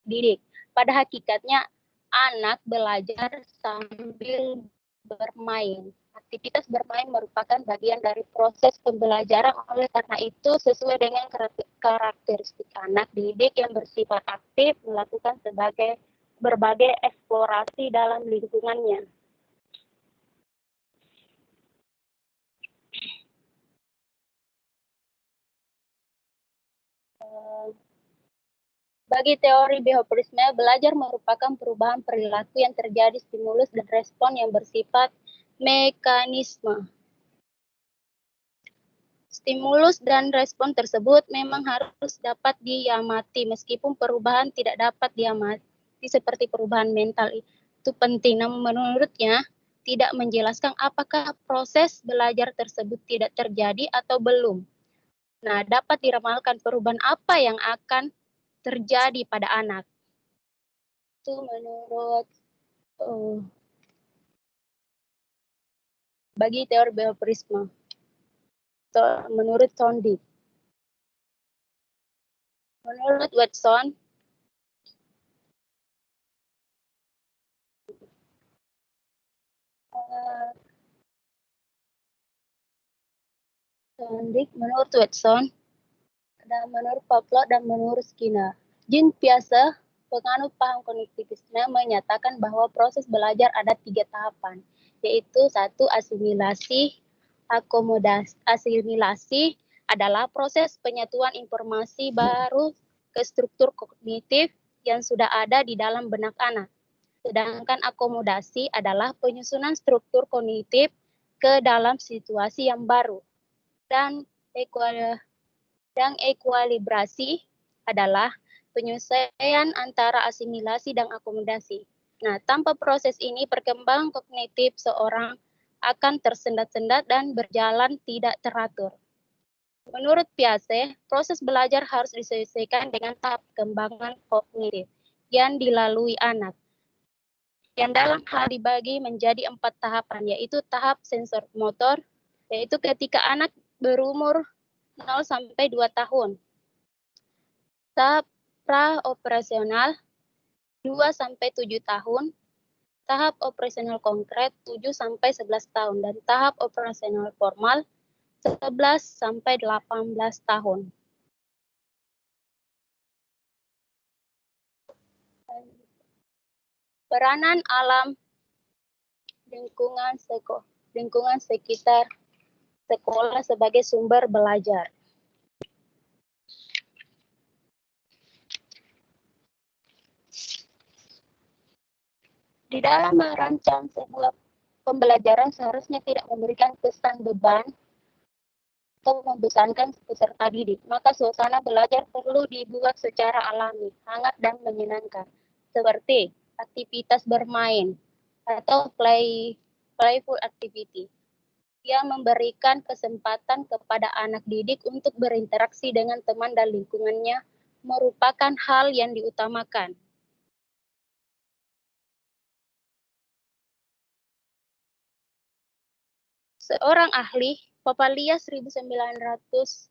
didik. Pada hakikatnya, anak belajar sambil bermain. Aktivitas bermain merupakan bagian dari proses pembelajaran, oleh karena itu sesuai dengan karakteristik anak didik yang bersifat aktif melakukan berbagai eksplorasi dalam lingkungannya. Bagi teori behaviorisme, belajar merupakan perubahan perilaku yang terjadi stimulus dan respon yang bersifat mekanisme. Stimulus dan respon tersebut memang harus dapat diamati, meskipun perubahan tidak dapat diamati seperti perubahan mental itu penting. Namun menurutnya, tidak menjelaskan apakah proses belajar tersebut tidak terjadi atau belum. Nah, dapat diramalkan perubahan apa yang akan terjadi pada anak. Itu menurut bagi teori behaviorisme. Menurut Tondi. Menurut Watson, menurut Watson, dan menurut Pavlov dan menurut Skinner. Jean Piaget, penganut paham kognitivisme, menyatakan bahwa proses belajar ada 3 tahapan, yaitu 1. Asimilasi. Asimilasi adalah proses penyatuan informasi baru ke struktur kognitif yang sudah ada di dalam benak anak. Sedangkan akomodasi adalah penyusunan struktur kognitif ke dalam situasi yang baru. Dan ekualibrasi adalah penyesuaian antara asimilasi dan akomodasi. Nah, tanpa proses ini, perkembangan kognitif seorang akan tersendat-sendat dan berjalan tidak teratur. Menurut Piaget, proses belajar harus disesuaikan dengan tahap perkembangan kognitif yang dilalui anak. Yang dalam hal dibagi menjadi 4 tahapan, yaitu tahap sensor motor, yaitu ketika anak berumur 0 sampai 2 tahun. Tahap pra-operasional 2 sampai 7 tahun. Tahap operasional konkret 7 sampai 11 tahun dan tahap operasional formal 11 sampai 18 tahun. Peranan alam lingkungan sekitar sekolah sebagai sumber belajar. Di dalam merancang sebuah pembelajaran seharusnya tidak memberikan kesan beban atau membosankan peserta didik. Maka suasana belajar perlu dibuat secara alami, hangat dan menyenangkan, seperti aktivitas bermain atau playful activity yang memberikan kesempatan kepada anak didik untuk berinteraksi dengan teman dan lingkungannya merupakan hal yang diutamakan. Seorang ahli, Papalia 1995,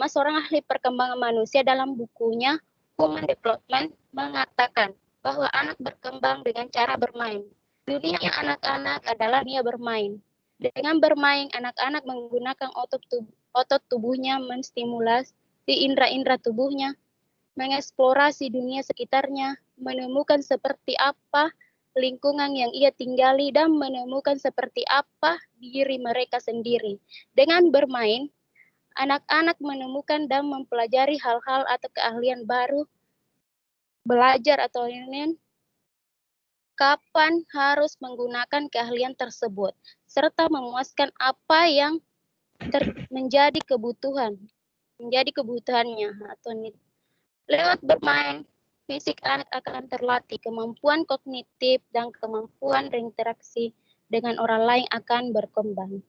seorang ahli perkembangan manusia dalam bukunya Human Development mengatakan bahwa anak berkembang dengan cara bermain. Dunia anak-anak adalah dunia bermain. Dengan bermain, anak-anak menggunakan otot tubuhnya menstimulasi indera-indera tubuhnya, mengeksplorasi dunia sekitarnya, menemukan seperti apa lingkungan yang ia tinggali, dan menemukan seperti apa diri mereka sendiri. Dengan bermain, anak-anak menemukan dan mempelajari hal-hal atau keahlian baru, belajar atau ingin kapan harus menggunakan keahlian tersebut, serta memuaskan apa yang menjadi kebutuhannya atau lewat bermain. Fisik anak akan terlatih, kemampuan kognitif dan kemampuan berinteraksi dengan orang lain akan berkembang.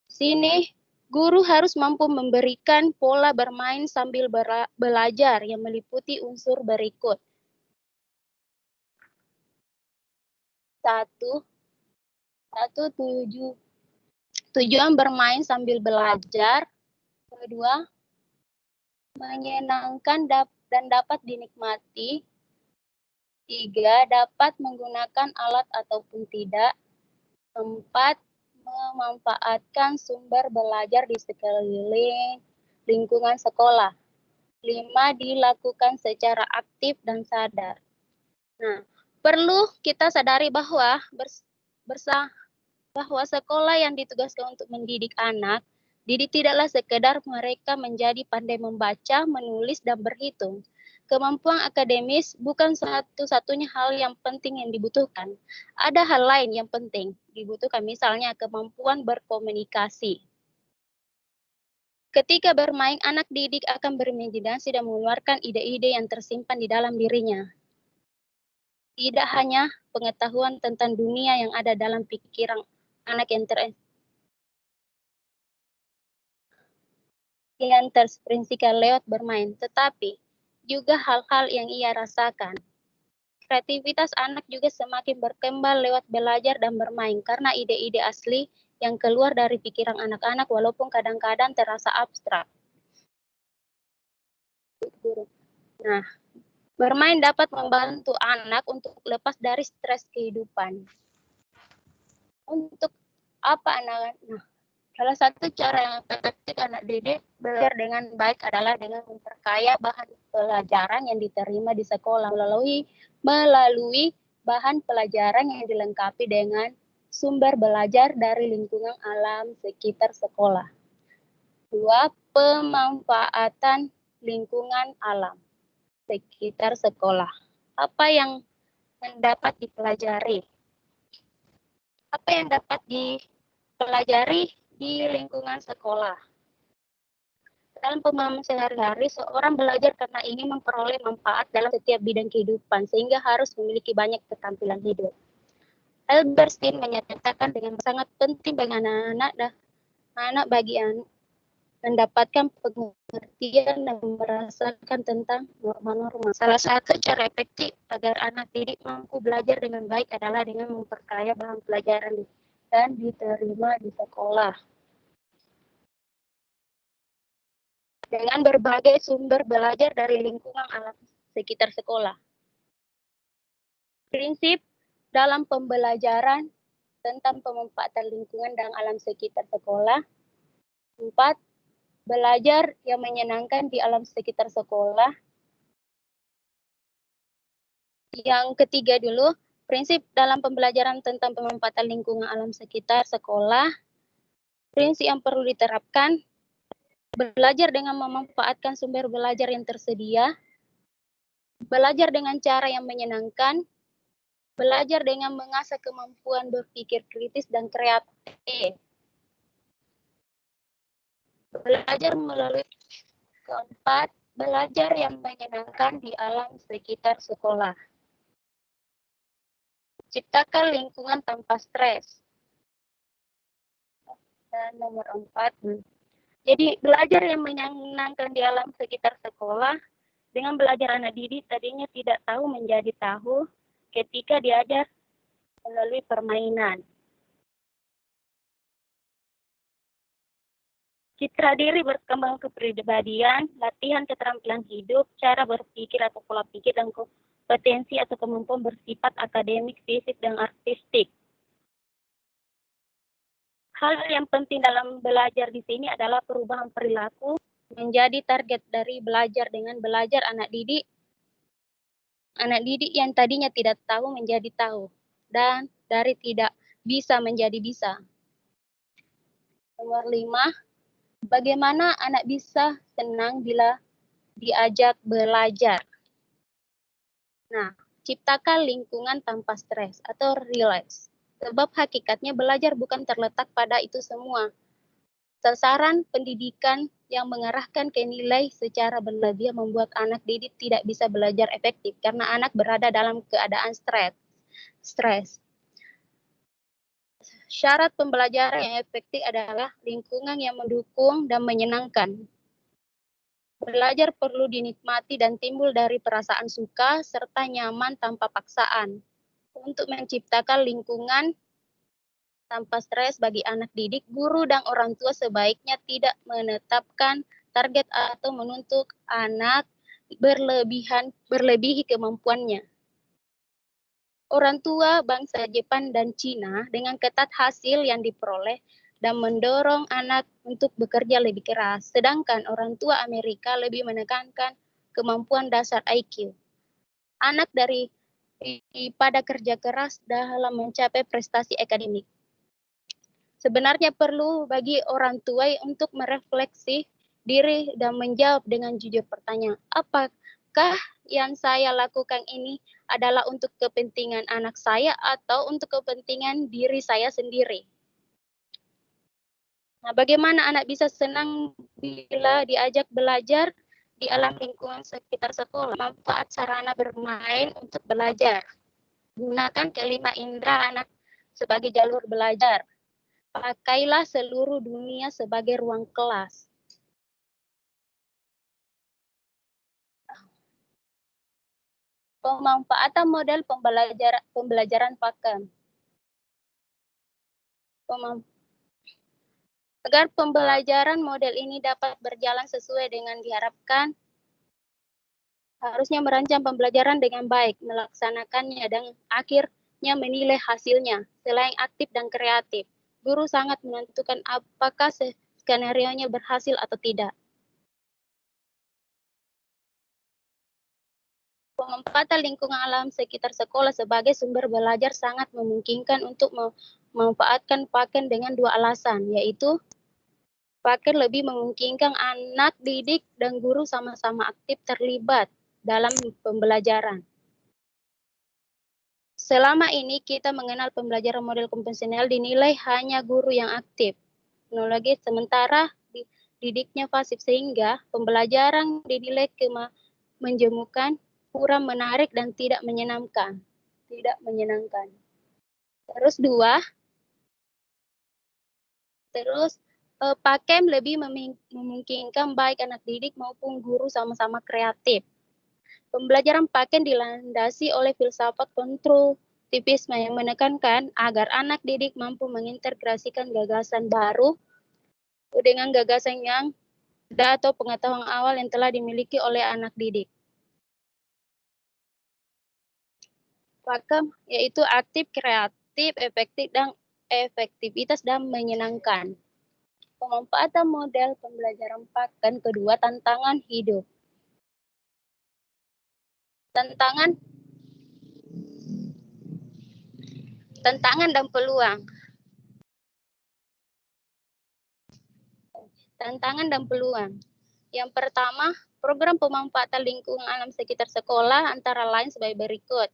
Sini, guru harus mampu memberikan pola bermain sambil belajar yang meliputi unsur berikut. 1. Tujuan bermain sambil belajar. 2. menyenangkan dan dapat dinikmati. 3. Dapat menggunakan alat ataupun tidak. 4. Memanfaatkan sumber belajar di sekeliling lingkungan sekolah. 5. Dilakukan secara aktif dan sadar. Nah, perlu kita sadari bahwa bahwa sekolah yang ditugaskan untuk mendidik anak, didik tidaklah sekedar mereka menjadi pandai membaca, menulis, dan berhitung. Kemampuan akademis bukan satu-satunya hal yang penting yang dibutuhkan. Ada hal lain yang penting dibutuhkan, misalnya kemampuan berkomunikasi. Ketika bermain, anak didik akan berimajinasi dan mengeluarkan ide-ide yang tersimpan di dalam dirinya. Tidak hanya pengetahuan tentang dunia yang ada dalam pikiran anak yang terekspresikan lewat bermain, tetapi juga hal-hal yang ia rasakan. Kreativitas anak juga semakin berkembang lewat belajar dan bermain karena ide-ide asli yang keluar dari pikiran anak-anak walaupun kadang-kadang terasa abstrak. Nah, bermain dapat membantu anak untuk lepas dari stres kehidupan. Untuk apa anak? Nah, salah satu cara yang efektif anak didik belajar dengan baik adalah dengan memperkaya bahan pelajaran yang diterima di sekolah melalui bahan pelajaran yang dilengkapi dengan sumber belajar dari lingkungan alam sekitar sekolah. 2. Pemanfaatan lingkungan alam sekitar sekolah. Apa yang dapat dipelajari? Apa yang dapat dipelajari di lingkungan sekolah? Dalam pemahaman sehari-hari, seorang belajar karena ingin memperoleh manfaat dalam setiap bidang kehidupan, sehingga harus memiliki banyak keterampilan hidup. Albert Einstein menyatakan dengan sangat penting bagi anak bagian mendapatkan pengertian dan merasakan tentang norma-norma. Salah satu cara efektif agar anak didik mampu belajar dengan baik adalah dengan memperkaya bahan pelajaran dan diterima di sekolah. Dengan berbagai sumber belajar dari lingkungan alam sekitar sekolah. Prinsip dalam pembelajaran tentang pemanfaatan lingkungan dan alam sekitar sekolah. 4. Belajar yang menyenangkan di alam sekitar sekolah. Yang ketiga dulu, prinsip dalam pembelajaran tentang pemanfaatan lingkungan alam sekitar sekolah. Prinsip yang perlu diterapkan, belajar dengan memanfaatkan sumber belajar yang tersedia, belajar dengan cara yang menyenangkan, belajar dengan mengasah kemampuan berpikir kritis dan kreatif. Belajar melalui keempat, belajar yang menyenangkan di alam sekitar sekolah. Ciptakan lingkungan tanpa stres. Dan nomor 4, jadi belajar yang menyenangkan di alam sekitar sekolah. Dengan belajar anak didik tadinya tidak tahu menjadi tahu ketika diajar melalui permainan. Citra diri berkembang kepribadian, latihan keterampilan hidup, cara berpikir atau pola pikir, dan kompetensi atau kemampuan bersifat akademik, fisik, dan artistik. Hal yang penting dalam belajar di sini adalah perubahan perilaku menjadi target dari belajar dengan belajar anak didik yang tadinya tidak tahu menjadi tahu, dan dari tidak bisa menjadi bisa. Nomor 5, bagaimana anak bisa senang bila diajak belajar? Nah, ciptakan lingkungan tanpa stres atau relax. Sebab hakikatnya belajar bukan terletak pada itu semua. Sasaran pendidikan yang mengarahkan ke nilai secara berlebihan membuat anak didik tidak bisa belajar efektif karena anak berada dalam keadaan stres. Syarat pembelajaran yang efektif adalah lingkungan yang mendukung dan menyenangkan. Belajar perlu dinikmati dan timbul dari perasaan suka serta nyaman tanpa paksaan. Untuk menciptakan lingkungan tanpa stres bagi anak didik, guru dan orang tua sebaiknya tidak menetapkan mentarget atau menuntut anak berlebihi kemampuannya. Orang tua bangsa Jepang dan Cina dengan ketat hasil yang diperoleh dan mendorong anak untuk bekerja lebih keras, sedangkan orang tua Amerika lebih menekankan kemampuan dasar IQ. Anak pada kerja keras dalam mencapai prestasi akademik. Sebenarnya perlu bagi orang tua untuk merefleksi diri dan menjawab dengan jujur pertanyaan, apakah yang saya lakukan ini adalah untuk kepentingan anak saya atau untuk kepentingan diri saya sendiri? Nah, bagaimana anak bisa senang bila diajak belajar di alam lingkungan sekitar sekolah? Manfaat sarana bermain untuk belajar. Gunakan kelima indera anak sebagai jalur belajar. Pakailah seluruh dunia sebagai ruang kelas. Pemanfaatan model pembelajaran pakem. Agar pembelajaran model ini dapat berjalan sesuai dengan diharapkan, harusnya merancang pembelajaran dengan baik, melaksanakannya, dan akhirnya menilai hasilnya. Selain aktif dan kreatif, guru sangat menentukan apakah skenario-nya berhasil atau tidak. Pemanfaatan lingkungan alam sekitar sekolah sebagai sumber belajar sangat memungkinkan untuk memanfaatkan pakem dengan dua alasan, yaitu pakem lebih memungkinkan anak didik dan guru sama-sama aktif terlibat dalam pembelajaran. Selama ini kita mengenal pembelajaran model konvensional dinilai hanya guru yang aktif. Teknologi sementara didiknya pasif sehingga pembelajaran dinilai menjemukan, kurang menarik dan tidak menyenangkan. Terus pakem lebih memungkinkan baik anak didik maupun guru sama-sama kreatif. Pembelajaran pakem dilandasi oleh filsafat konstruktivisme yang menekankan agar anak didik mampu mengintegrasikan gagasan baru dengan gagasan yang ada atau pengetahuan awal yang telah dimiliki oleh anak didik. Pakem yaitu aktif, kreatif, efektivitas dan menyenangkan. Pemanfaatan model pembelajaran pakem kedua, tantangan hidup. Tantangan dan peluang. Tantangan dan peluang. Yang pertama, program pemanfaatan lingkungan alam sekitar sekolah antara lain sebagai berikut.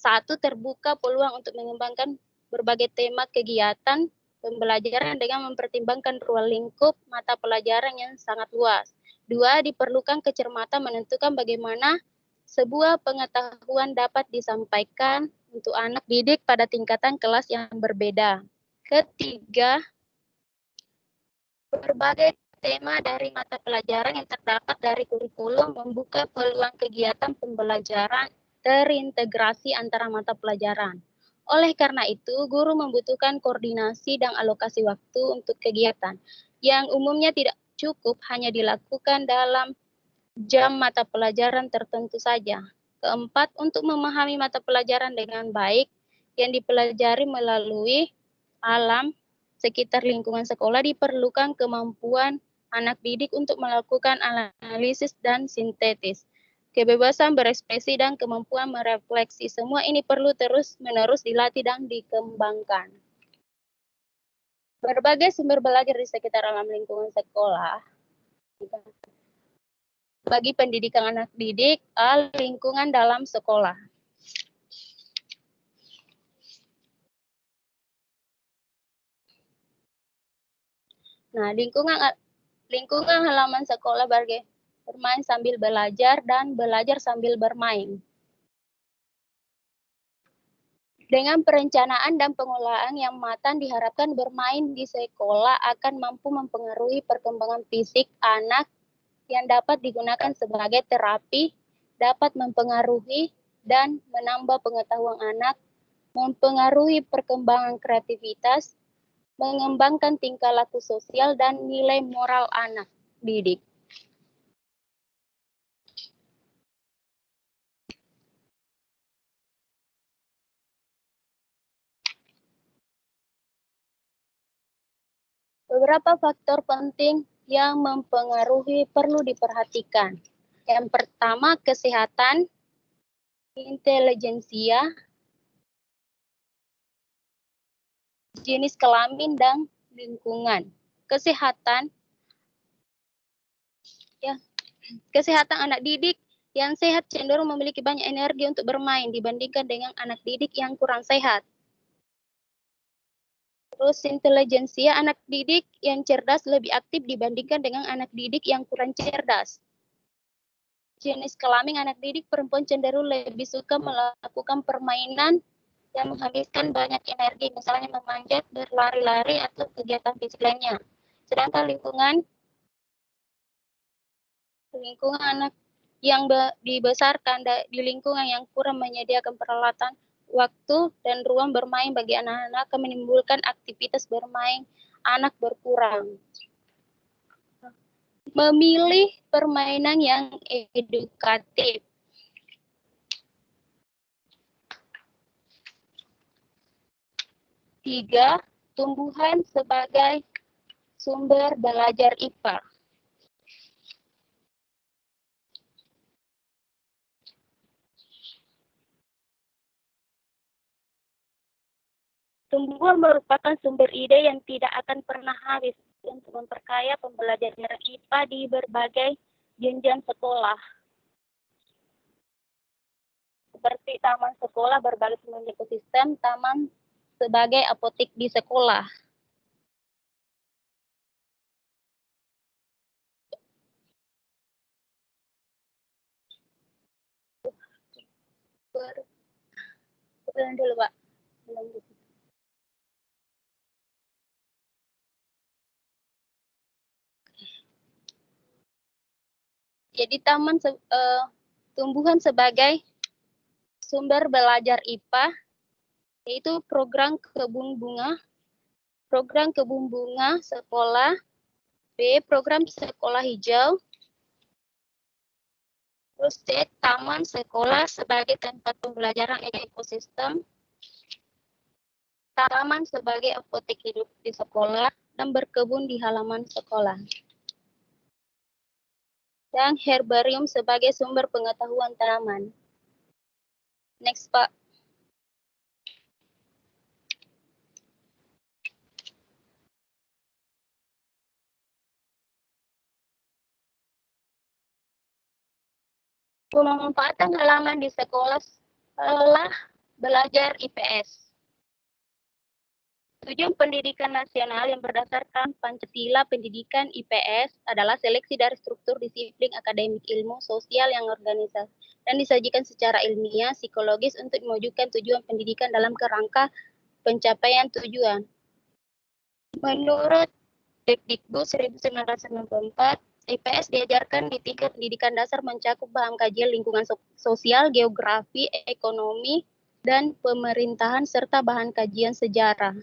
1. Terbuka peluang untuk mengembangkan berbagai tema kegiatan pembelajaran dengan mempertimbangkan ruang lingkup mata pelajaran yang sangat luas. 2. Diperlukan kecermatan menentukan bagaimana sebuah pengetahuan dapat disampaikan untuk anak didik pada tingkatan kelas yang berbeda. Ketiga, berbagai tema dari mata pelajaran yang terdapat dari kurikulum membuka peluang kegiatan pembelajaran terintegrasi antara mata pelajaran. Oleh karena itu, guru membutuhkan koordinasi dan alokasi waktu untuk kegiatan yang umumnya tidak cukup hanya dilakukan dalam jam mata pelajaran tertentu saja. Keempat, untuk memahami mata pelajaran dengan baik yang dipelajari melalui alam sekitar lingkungan sekolah diperlukan kemampuan anak didik untuk melakukan analisis dan sintetis, kebebasan berekspresi dan kemampuan merefleksi. Semua ini perlu terus-menerus dilatih dan dikembangkan. Berbagai sumber belajar di sekitar alam lingkungan sekolah bagi pendidikan anak didik, lingkungan dalam sekolah. Nah, lingkungan halaman sekolah bagi bermain sambil belajar dan belajar sambil bermain. Dengan perencanaan dan pengolahan yang matang diharapkan bermain di sekolah akan mampu mempengaruhi perkembangan fisik anak yang dapat digunakan sebagai terapi, dapat mempengaruhi dan menambah pengetahuan anak, mempengaruhi perkembangan kreativitas, mengembangkan tingkah laku sosial dan nilai moral anak didik. Beberapa faktor penting yang mempengaruhi perlu diperhatikan. Yang pertama, kesehatan, intelijensia, jenis kelamin, dan lingkungan. Kesehatan, ya, kesehatan anak didik yang sehat cenderung memiliki banyak energi untuk bermain dibandingkan dengan anak didik yang kurang sehat. Terus intelijensia, anak didik yang cerdas lebih aktif dibandingkan dengan anak didik yang kurang cerdas. Jenis kelamin, anak didik perempuan cenderung lebih suka melakukan permainan yang menghabiskan banyak energi, misalnya memanjat, berlari-lari, atau kegiatan fisik lainnya. Sedangkan lingkungan anak yang dibesarkan di lingkungan yang kurang menyediakan peralatan, waktu, dan ruang bermain bagi anak-anak akan menimbulkan aktivitas bermain anak berkurang. Memilih permainan yang edukatif. Tiga, tumbuhan sebagai sumber belajar IPA. Tumbuhan merupakan sumber ide yang tidak akan pernah habis untuk memperkaya pembelajaran IPA di berbagai jenjang sekolah. Seperti taman sekolah berbagai ekosistem, taman sebagai apotek di sekolah. Belum dulu, Pak. Belum dulu. Jadi tumbuhan sebagai sumber belajar IPA yaitu program kebun bunga sekolah, B program sekolah hijau, terus C taman sekolah sebagai tempat pembelajaran ekosistem, taman sebagai apotek hidup di sekolah, dan berkebun di halaman sekolah. Dan herbarium sebagai sumber pengetahuan tanaman. Next, Pak. Pemanfaatan halaman di sekolah setelah belajar IPS. Tujuan pendidikan nasional yang berdasarkan Pancasila pendidikan IPS adalah seleksi dari struktur disiplin akademik ilmu sosial yang organisasi dan disajikan secara ilmiah psikologis untuk mewujudkan tujuan pendidikan dalam kerangka pencapaian tujuan. Menurut Dikdikbud 1994, IPS diajarkan di tingkat pendidikan dasar mencakup bahan kajian lingkungan sosial, geografi, ekonomi, dan pemerintahan serta bahan kajian sejarah.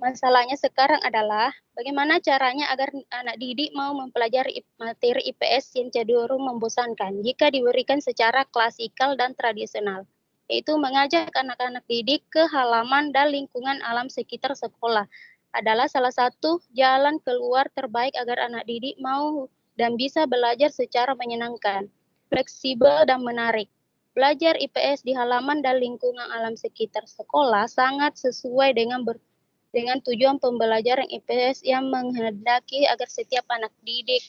Masalahnya sekarang adalah bagaimana caranya agar anak didik mau mempelajari materi IPS yang cenderung membosankan jika diberikan secara klasikal dan tradisional, yaitu mengajak anak-anak didik ke halaman dan lingkungan alam sekitar sekolah adalah salah satu jalan keluar terbaik agar anak didik mau dan bisa belajar secara menyenangkan, fleksibel, dan menarik. Belajar IPS di halaman dan lingkungan alam sekitar sekolah sangat sesuai dengan tujuan pembelajaran IPS yang menghendaki agar setiap anak didik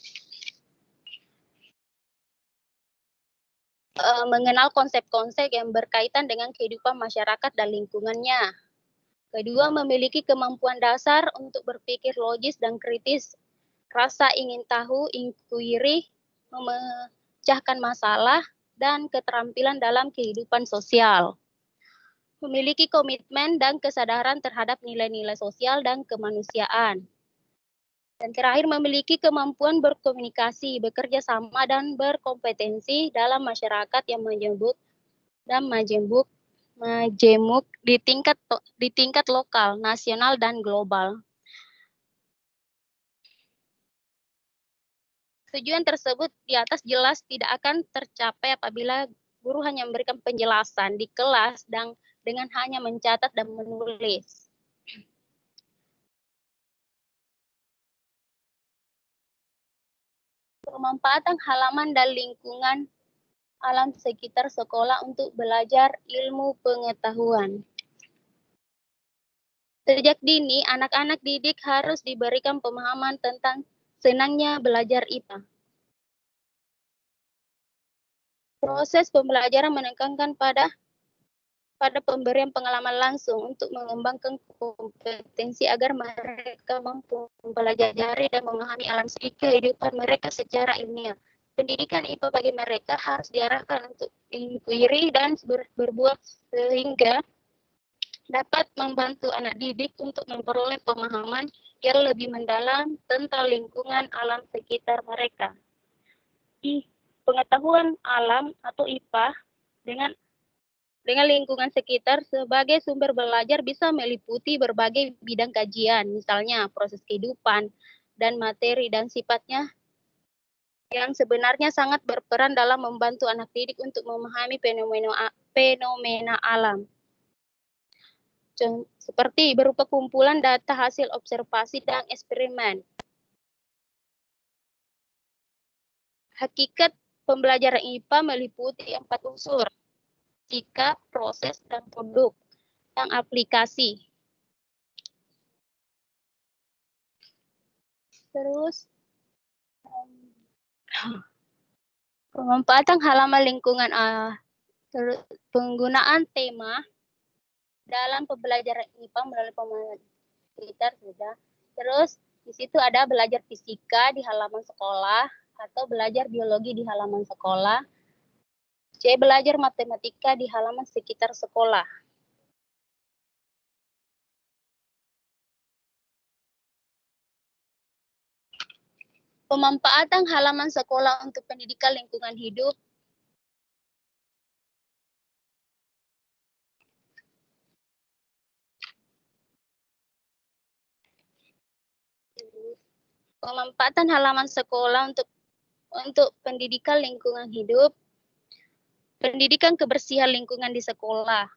mengenal konsep-konsep yang berkaitan dengan kehidupan masyarakat dan lingkungannya. Kedua, memiliki kemampuan dasar untuk berpikir logis dan kritis, rasa ingin tahu, inquiry, memecahkan masalah, dan keterampilan dalam kehidupan sosial. Memiliki komitmen dan kesadaran terhadap nilai-nilai sosial dan kemanusiaan. Dan terakhir, memiliki kemampuan berkomunikasi, bekerja sama, dan berkompetensi dalam masyarakat yang majemuk di tingkat lokal, nasional, dan global. Tujuan tersebut di atas jelas tidak akan tercapai apabila guru hanya memberikan penjelasan di kelas dan dengan hanya mencatat dan menulis. Pemanfaatan halaman dan lingkungan alam sekitar sekolah untuk belajar ilmu pengetahuan. Sejak dini, anak-anak didik harus diberikan pemahaman tentang senangnya belajar IPA. Proses pembelajaran menekankan pada pemberian pengalaman langsung untuk mengembangkan kompetensi agar mereka mampu mempelajari dan memahami alam sekitar kehidupan mereka secara ilmiah. Pendidikan IPA bagi mereka harus diarahkan untuk inquiry dan berbuat sehingga dapat membantu anak didik untuk memperoleh pemahaman yang lebih mendalam tentang lingkungan alam sekitar mereka. Pengetahuan alam atau IPA dengan lingkungan sekitar sebagai sumber belajar bisa meliputi berbagai bidang kajian, misalnya proses kehidupan dan materi dan sifatnya yang sebenarnya sangat berperan dalam membantu anak didik untuk memahami fenomena alam. Seperti berupa kumpulan data hasil observasi dan eksperimen. Hakikat pembelajaran IPA meliputi 4 unsur. Sikap, proses, dan produk yang aplikasi. Terus, pemanfaatan halaman lingkungan, penggunaan tema dalam pembelajaran IPA melalui pemahaman sekitar sudah. Terus, di situ ada belajar fisika di halaman sekolah atau belajar biologi di halaman sekolah. C. Belajar matematika di halaman sekitar sekolah. Pemanfaatan halaman sekolah untuk pendidikan lingkungan hidup. Pemanfaatan halaman sekolah untuk pendidikan lingkungan hidup. Pendidikan kebersihan lingkungan di sekolah.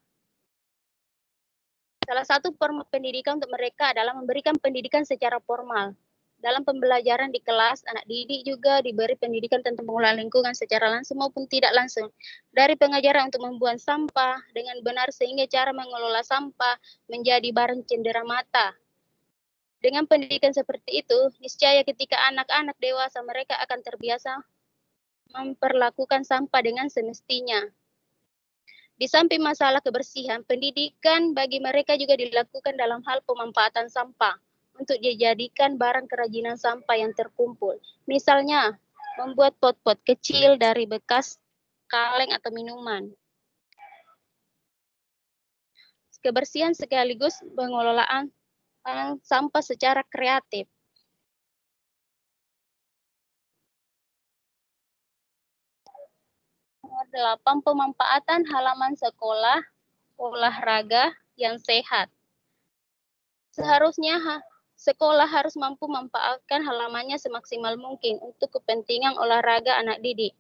Salah satu forma pendidikan untuk mereka adalah memberikan pendidikan secara formal. Dalam pembelajaran di kelas, anak didik juga diberi pendidikan tentang pengelolaan lingkungan secara langsung maupun tidak langsung. Dari pengajaran untuk membuang sampah dengan benar sehingga cara mengelola sampah menjadi barang cendera mata. Dengan pendidikan seperti itu, niscaya ketika anak-anak dewasa mereka akan terbiasa memperlakukan sampah dengan semestinya. Di samping masalah kebersihan, pendidikan bagi mereka juga dilakukan dalam hal pemanfaatan sampah untuk dijadikan barang kerajinan sampah yang terkumpul. Misalnya, membuat pot-pot kecil dari bekas kaleng atau minuman. Kebersihan sekaligus pengelolaan sampah secara kreatif. Nomor 8, pemanfaatan halaman sekolah olahraga yang sehat. Seharusnya sekolah harus mampu memanfaatkan halamannya semaksimal mungkin untuk kepentingan olahraga anak didik.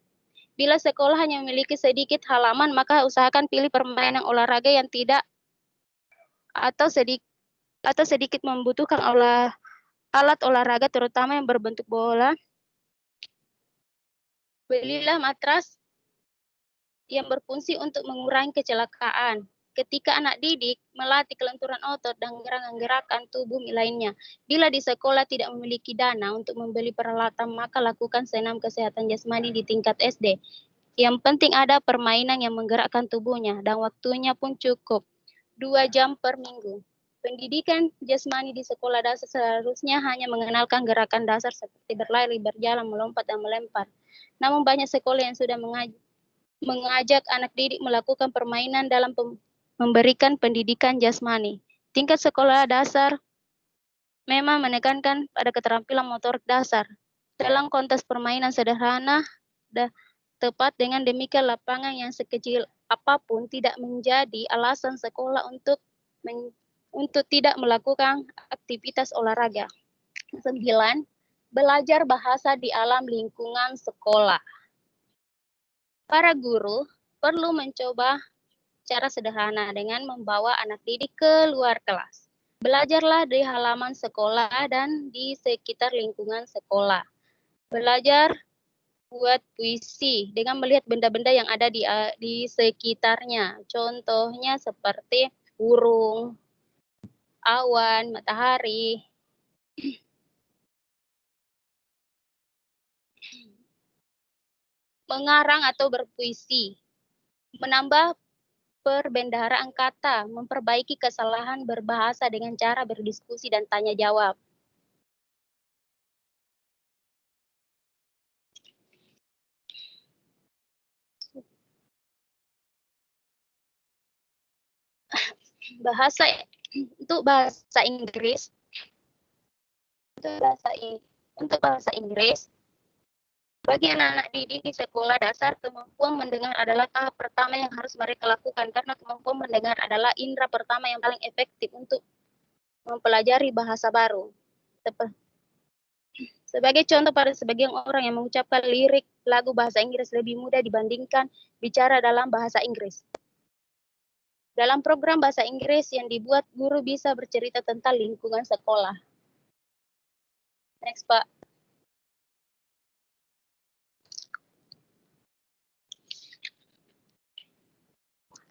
Bila sekolah hanya memiliki sedikit halaman, maka usahakan pilih permainan olahraga yang tidak atau sedikit membutuhkan alat olahraga terutama yang berbentuk bola. Belilah matras yang berfungsi untuk mengurangi kecelakaan. Ketika anak didik melatih kelenturan otot dan gerakan-gerakan tubuh lainnya. Bila di sekolah tidak memiliki dana untuk membeli peralatan, maka lakukan senam kesehatan jasmani di tingkat SD. Yang penting ada permainan yang menggerakkan tubuhnya dan waktunya pun cukup, 2 jam per minggu. Pendidikan jasmani di sekolah dasar seharusnya hanya mengenalkan gerakan dasar seperti berlari, berjalan, melompat, dan melempar. Namun banyak sekolah yang sudah mengajak anak didik melakukan permainan dalam memberikan pendidikan jasmani. Tingkat sekolah dasar memang menekankan pada keterampilan motorik dasar. Dalam konteks permainan sederhana, tepat dengan demikian lapangan yang sekecil apapun tidak menjadi alasan sekolah untuk tidak melakukan aktivitas olahraga. 9. Belajar bahasa di alam lingkungan sekolah. Para guru perlu mencoba cara sederhana dengan membawa anak didik ke luar kelas. Belajarlah di halaman sekolah dan di sekitar lingkungan sekolah. Belajar buat puisi dengan melihat benda-benda yang ada di sekitarnya. Contohnya seperti burung, awan, matahari. Mengarang atau berpuisi, menambah perbendaharaan kata, memperbaiki kesalahan berbahasa dengan cara berdiskusi dan tanya jawab. Bahasa untuk bahasa Inggris, untuk bahasa Inggris, bagi anak-anak didik di sekolah dasar, kemampuan mendengar adalah tahap pertama yang harus mereka lakukan karena kemampuan mendengar adalah indera pertama yang paling efektif untuk mempelajari bahasa baru. Sebagai contoh, pada sebagian orang yang mengucapkan lirik lagu bahasa Inggris lebih mudah dibandingkan bicara dalam bahasa Inggris. Dalam program bahasa Inggris yang dibuat, guru bisa bercerita tentang lingkungan sekolah. Next, Pak.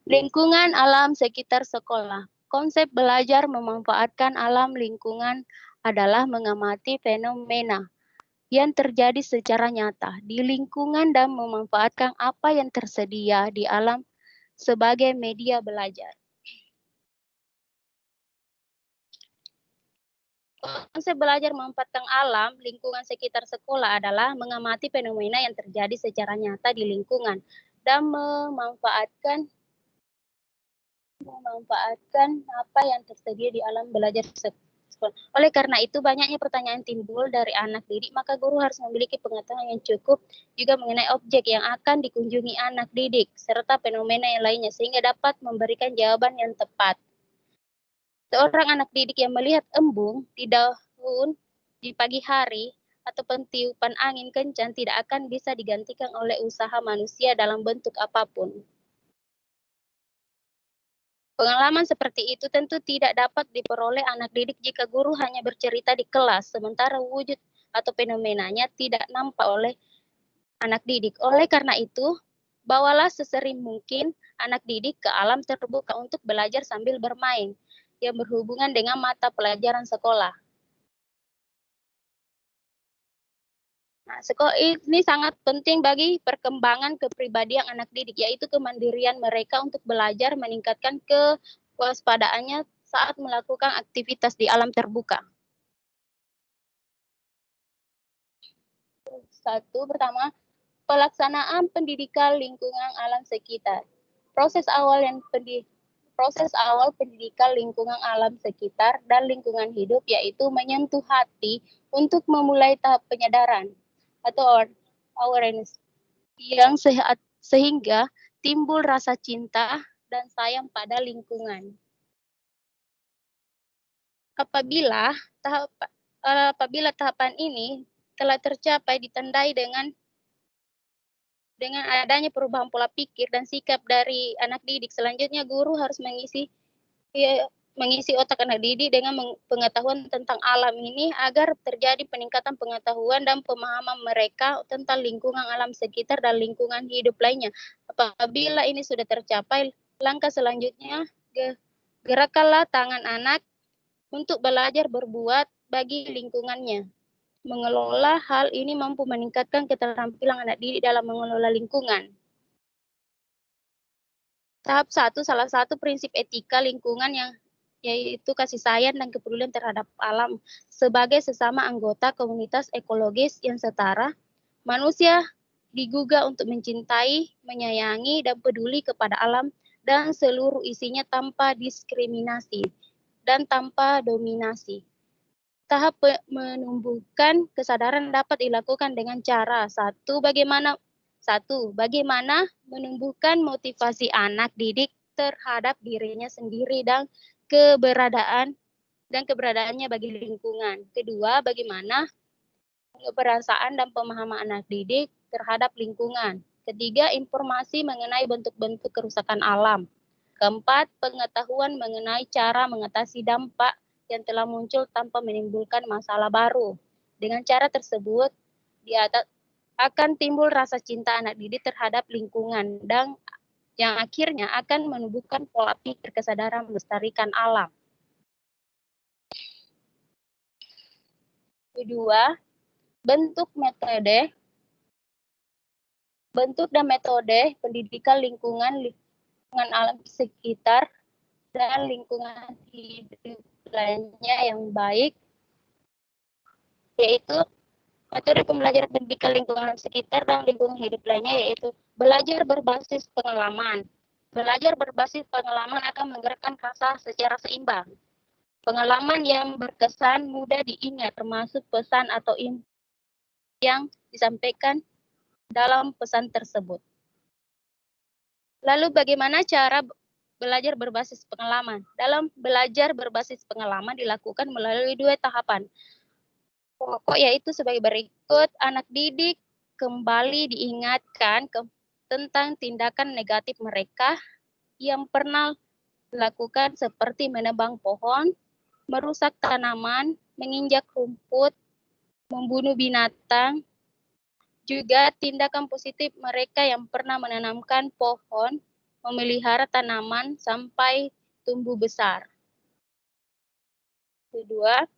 Lingkungan alam sekitar sekolah. Konsep belajar memanfaatkan alam lingkungan adalah mengamati fenomena yang terjadi secara nyata di lingkungan dan memanfaatkan apa yang tersedia di alam sebagai media belajar. Konsep belajar memanfaatkan alam lingkungan sekitar sekolah adalah mengamati fenomena yang terjadi secara nyata di lingkungan dan memanfaatkan apa yang tersedia di alam belajar sekolah. Oleh karena itu, banyaknya pertanyaan timbul dari anak didik, maka guru harus memiliki pengetahuan yang cukup juga mengenai objek yang akan dikunjungi anak didik, serta fenomena yang lainnya, sehingga dapat memberikan jawaban yang tepat. Seorang anak didik yang melihat embung di daun di pagi hari atau tiupan angin kencang tidak akan bisa digantikan oleh usaha manusia dalam bentuk apapun. Pengalaman seperti itu tentu tidak dapat diperoleh anak didik jika guru hanya bercerita di kelas, sementara wujud atau fenomenanya tidak nampak oleh anak didik. Oleh karena itu, bawalah sesering mungkin anak didik ke alam terbuka untuk belajar sambil bermain, yang berhubungan dengan mata pelajaran sekolah. Nah, sekolah ini sangat penting bagi perkembangan kepribadian anak didik, yaitu kemandirian mereka untuk belajar, meningkatkan kewaspadaannya saat melakukan aktivitas di alam terbuka. Satu, pertama, pelaksanaan pendidikan lingkungan alam sekitar. Proses awal pendidikan lingkungan alam sekitar dan lingkungan hidup yaitu menyentuh hati untuk memulai tahap penyadaran atau awareness yang sehingga timbul rasa cinta dan sayang pada lingkungan. Apabila tahap apabila tahapan ini telah tercapai ditandai dengan adanya perubahan pola pikir dan sikap dari anak didik, selanjutnya guru harus mengisi otak anak didik dengan pengetahuan tentang alam ini agar terjadi peningkatan pengetahuan dan pemahaman mereka tentang lingkungan alam sekitar dan lingkungan hidup lainnya. Apabila ini sudah tercapai, langkah selanjutnya gerakkanlah tangan anak untuk belajar berbuat bagi lingkungannya. Mengelola hal ini mampu meningkatkan keterampilan anak didik dalam mengelola lingkungan. Tahap 1, salah satu prinsip etika lingkungan yaitu kasih sayang dan kepedulian terhadap alam. Sebagai sesama anggota komunitas ekologis yang setara, manusia digugah untuk mencintai, menyayangi, dan peduli kepada alam dan seluruh isinya tanpa diskriminasi dan tanpa dominasi. Tahap menumbuhkan kesadaran dapat dilakukan dengan cara bagaimana menumbuhkan motivasi anak didik terhadap dirinya sendiri dan keberadaannya bagi lingkungan. Kedua, bagaimana perasaan dan pemahaman anak didik terhadap lingkungan. Ketiga, informasi mengenai bentuk-bentuk kerusakan alam. Keempat, pengetahuan mengenai cara mengatasi dampak yang telah muncul tanpa menimbulkan masalah baru. Dengan cara tersebut, di atas akan timbul rasa cinta anak didik terhadap lingkungan dan yang akhirnya akan menumbuhkan pola pikir kesadaran melestarikan alam. Kedua, bentuk dan metode pendidikan lingkungan alam sekitar dan lingkungan hidup lainnya yang baik, yaitu metode pembelajaran pendidikan lingkungan sekitar dan lingkungan hidup lainnya, yaitu belajar berbasis pengalaman. Belajar berbasis pengalaman akan menggerakkan rasa secara seimbang. Pengalaman yang berkesan mudah diingat, termasuk pesan atau info yang disampaikan dalam pesan tersebut. Lalu bagaimana cara belajar berbasis pengalaman? Dalam belajar berbasis pengalaman dilakukan melalui dua tahapan. Pokok yaitu sebagai berikut, anak didik kembali diingatkan tentang tindakan negatif mereka yang pernah dilakukan seperti menebang pohon, merusak tanaman, menginjak rumput, membunuh binatang, juga tindakan positif mereka yang pernah menanamkan pohon, memelihara tanaman sampai tumbuh besar. Kedua,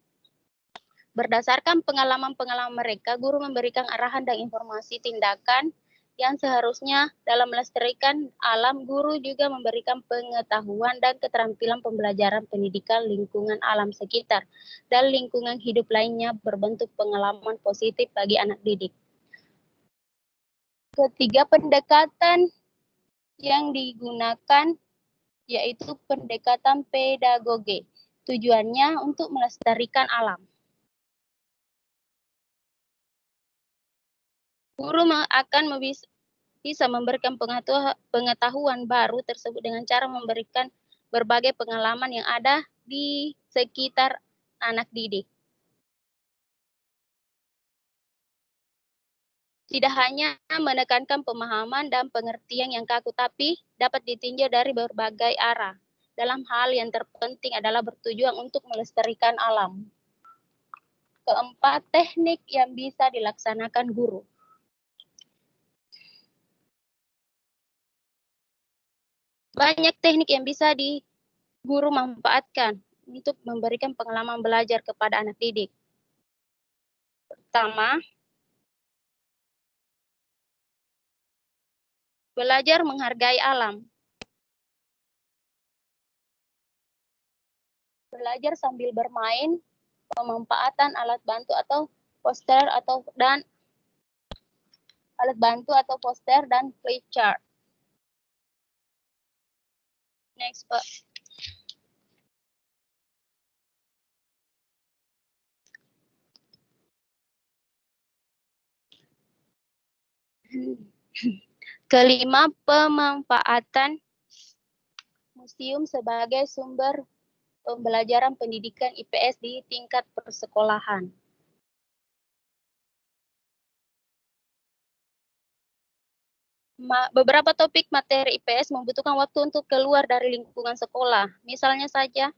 berdasarkan pengalaman-pengalaman mereka, guru memberikan arahan dan informasi tindakan yang seharusnya dalam melestarikan alam. Guru juga memberikan pengetahuan dan keterampilan pembelajaran pendidikan lingkungan alam sekitar dan lingkungan hidup lainnya berbentuk pengalaman positif bagi anak didik. Ketiga, pendekatan yang digunakan yaitu pendekatan pedagogi. Tujuannya untuk melestarikan alam. Guru akan bisa memberikan pengetahuan baru tersebut dengan cara memberikan berbagai pengalaman yang ada di sekitar anak didik. Tidak hanya menekankan pemahaman dan pengertian yang kaku, tapi dapat ditinjau dari berbagai arah. Dalam hal yang terpenting adalah bertujuan untuk melestarikan alam. Keempat, teknik yang bisa dilaksanakan guru. Banyak teknik yang bisa guru manfaatkan untuk memberikan pengalaman belajar kepada anak didik. Pertama, belajar menghargai alam. Belajar sambil bermain, pemanfaatan alat bantu atau poster dan flipchart. Next, Pak. Kelima, pemanfaatan museum sebagai sumber pembelajaran pendidikan IPS di tingkat persekolahan. Beberapa topik materi IPS membutuhkan waktu untuk keluar dari lingkungan sekolah. Misalnya saja,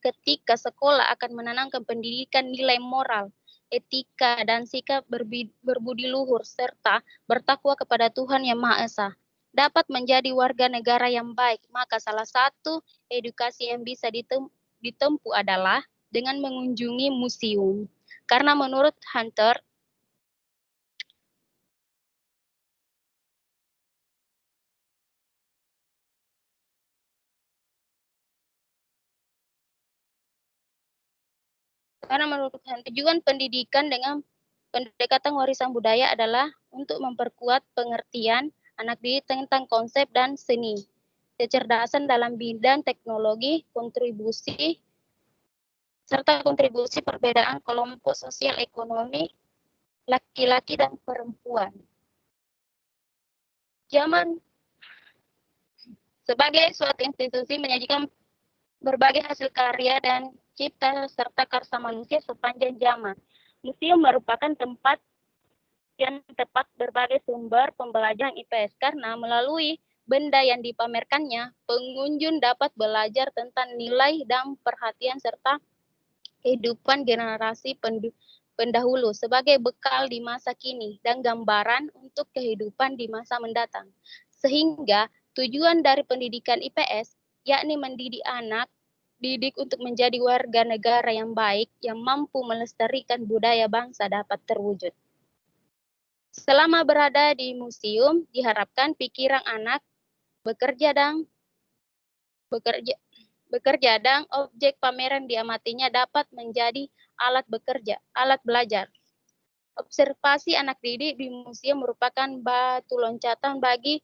ketika sekolah akan menanamkan pendidikan nilai moral, etika, dan sikap berbudi luhur, serta bertakwa kepada Tuhan Yang Maha Esa, dapat menjadi warga negara yang baik, maka salah satu edukasi yang bisa ditempuh adalah dengan mengunjungi museum. Karena menurut Hunter, tujuan pendidikan dengan pendekatan warisan budaya adalah untuk memperkuat pengertian anak didik tentang konsep dan seni, kecerdasan dalam bidang teknologi, serta kontribusi perbedaan kelompok sosial ekonomi, laki-laki dan perempuan. Zaman sebagai suatu institusi menyajikan berbagai hasil karya dan cipta serta karsa manusia sepanjang zaman. Museum merupakan tempat yang tepat berbagai sumber pembelajaran IPS karena melalui benda yang dipamerkannya, pengunjung dapat belajar tentang nilai dan perhatian serta kehidupan generasi pendahulu sebagai bekal di masa kini dan gambaran untuk kehidupan di masa mendatang. Sehingga tujuan dari pendidikan IPS yakni mendidik anak didik untuk menjadi warga negara yang baik yang mampu melestarikan budaya bangsa dapat terwujud. Selama berada di museum, diharapkan pikiran anak bekerja dan bekerja bekerja dan objek pameran diamatinya dapat menjadi alat bekerja, alat belajar. Observasi anak didik di museum merupakan batu loncatan bagi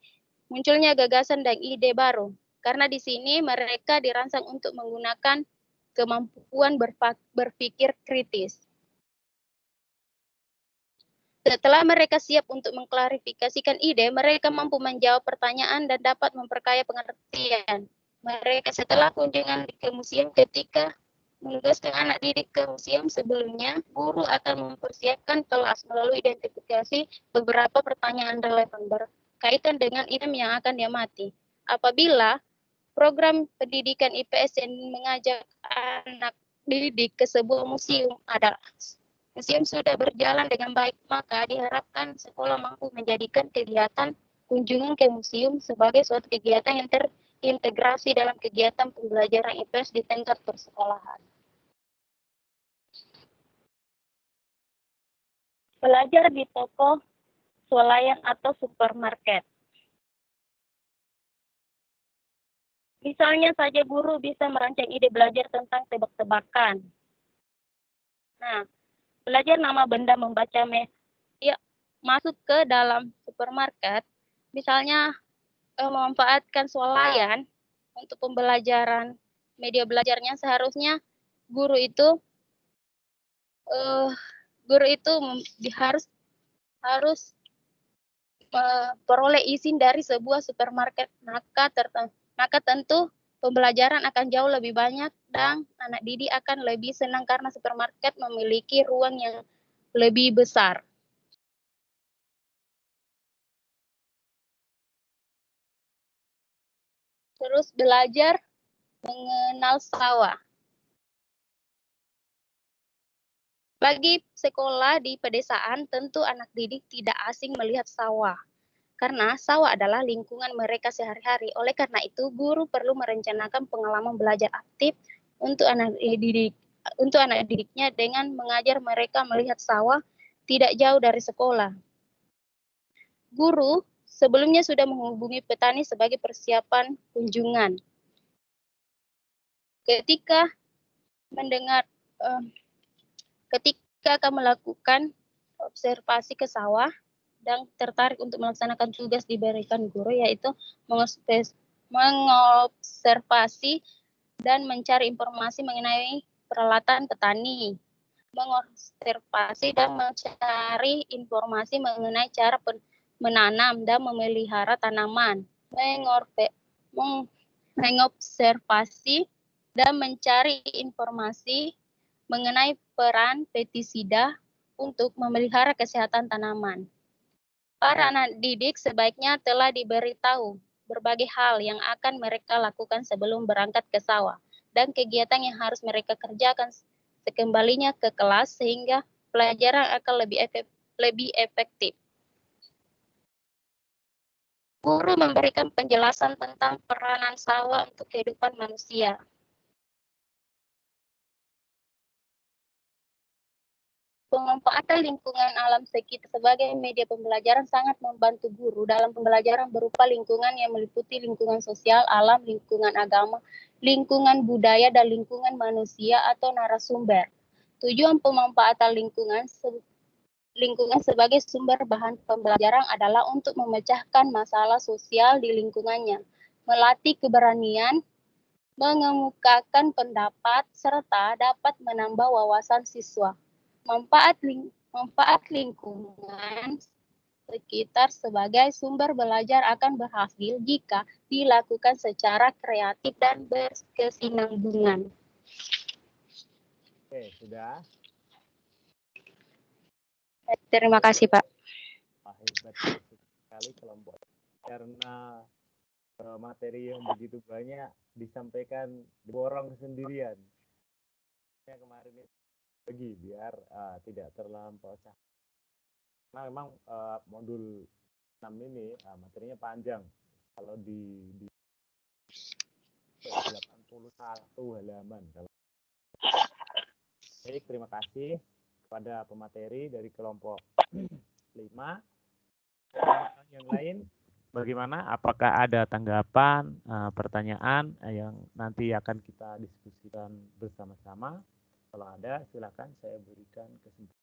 munculnya gagasan dan ide baru. Karena di sini mereka dirangsang untuk menggunakan kemampuan berpikir kritis. Setelah mereka siap untuk mengklarifikasikan ide, mereka mampu menjawab pertanyaan dan dapat memperkaya pengertian. Mereka setelah kunjungan ke museum ketika menugaskan anak didik ke museum sebelumnya, guru akan mempersiapkan kelas melalui identifikasi beberapa pertanyaan relevan berkaitan dengan item yang akan diamati. Apabila program pendidikan IPS yang mengajak anak didik ke sebuah museum adalah museum sudah berjalan dengan baik, maka diharapkan sekolah mampu menjadikan kegiatan kunjungan ke museum sebagai suatu kegiatan yang terintegrasi dalam kegiatan pembelajaran IPS di tingkat persekolahan. Belajar di toko swalayan atau supermarket. Misalnya saja guru bisa merancang ide belajar tentang tebak-tebakan. Nah, belajar nama benda membaca ya, masuk ke dalam supermarket, misalnya memanfaatkan swalayan untuk pembelajaran media belajarnya, seharusnya guru itu uh, harus harus peroleh izin dari sebuah supermarket, maka tentu pembelajaran akan jauh lebih banyak dan anak didik akan lebih senang karena supermarket memiliki ruang yang lebih besar. Terus belajar mengenal sawah. Bagi sekolah di pedesaan, tentu anak didik tidak asing melihat sawah. Karena sawah adalah lingkungan mereka sehari-hari. Oleh karena itu, guru perlu merencanakan pengalaman belajar aktif untuk anak didiknya dengan mengajar mereka melihat sawah tidak jauh dari sekolah. Guru sebelumnya sudah menghubungi petani sebagai persiapan kunjungan. Ketika mendengar ketika akan melakukan observasi ke sawah dan tertarik untuk melaksanakan tugas diberikan guru, yaitu mengobservasi dan mencari informasi mengenai peralatan petani, mengobservasi dan mencari informasi mengenai cara menanam dan memelihara tanaman, mengobservasi dan mencari informasi mengenai peran pestisida untuk memelihara kesehatan tanaman. Para anak didik sebaiknya telah diberitahu berbagai hal yang akan mereka lakukan sebelum berangkat ke sawah dan kegiatan yang harus mereka kerjakan sekembalinya ke kelas sehingga pelajaran akan lebih efektif. Guru memberikan penjelasan tentang peranan sawah untuk kehidupan manusia. Pemanfaatan lingkungan alam sekitar sebagai media pembelajaran sangat membantu guru dalam pembelajaran berupa lingkungan yang meliputi lingkungan sosial, alam, lingkungan agama, lingkungan budaya, dan lingkungan manusia atau narasumber. Tujuan pemanfaatan lingkungan sebagai sumber bahan pembelajaran adalah untuk memecahkan masalah sosial di lingkungannya, melatih keberanian, mengemukakan pendapat, serta dapat menambah wawasan siswa. Manfaat lingkungan sekitar sebagai sumber belajar akan berhasil jika dilakukan secara kreatif dan berkesinambungan. Oke, sudah. Terima kasih, Pak. Hebat sekali kelompok. Karena materi yang begitu banyak disampaikan diborong sendirian. Kemarin bagi biar tidak terlampau capek. Karena memang modul 6 ini materinya panjang. Kalau di 81 halaman. Baik, terima kasih kepada pemateri dari kelompok 5. Yang lain bagaimana? Apakah ada tanggapan, pertanyaan yang nanti akan kita diskusikan bersama-sama? Kalau ada, silakan saya berikan kesempatan.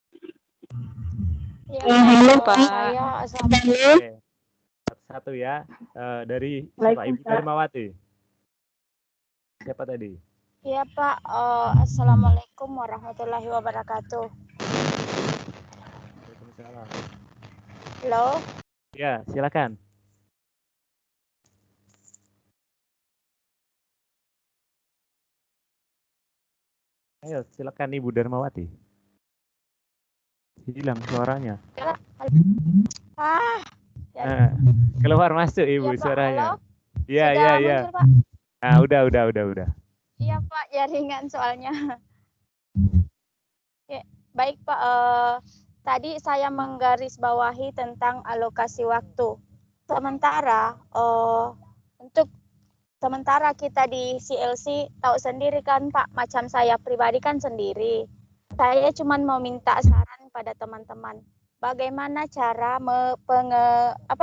Ya, halo Pak. Saya Oke, satu-satu ya. Dari siapa? Ibu Darmawati. Siapa tadi? Iya Pak. Assalamualaikum warahmatullahi wabarakatuh. Waalaikumsalam. Halo. Ya, silakan. Ayo, silakan Ibu Darmawati. Hilang suaranya. Keluar masuk Ibu Ya, Pak. suaranya. Halo. Iya, Sudah iya, iya. muncul, Pak? Nah, udah. Iya Pak, jaringan soalnya. Ya, baik Pak. Tadi saya menggarisbawahi tentang alokasi waktu. Untuk sementara kita di CLC tahu sendiri kan Pak, macam saya pribadi kan sendiri. Saya cuma mau minta saran pada teman-teman. Bagaimana cara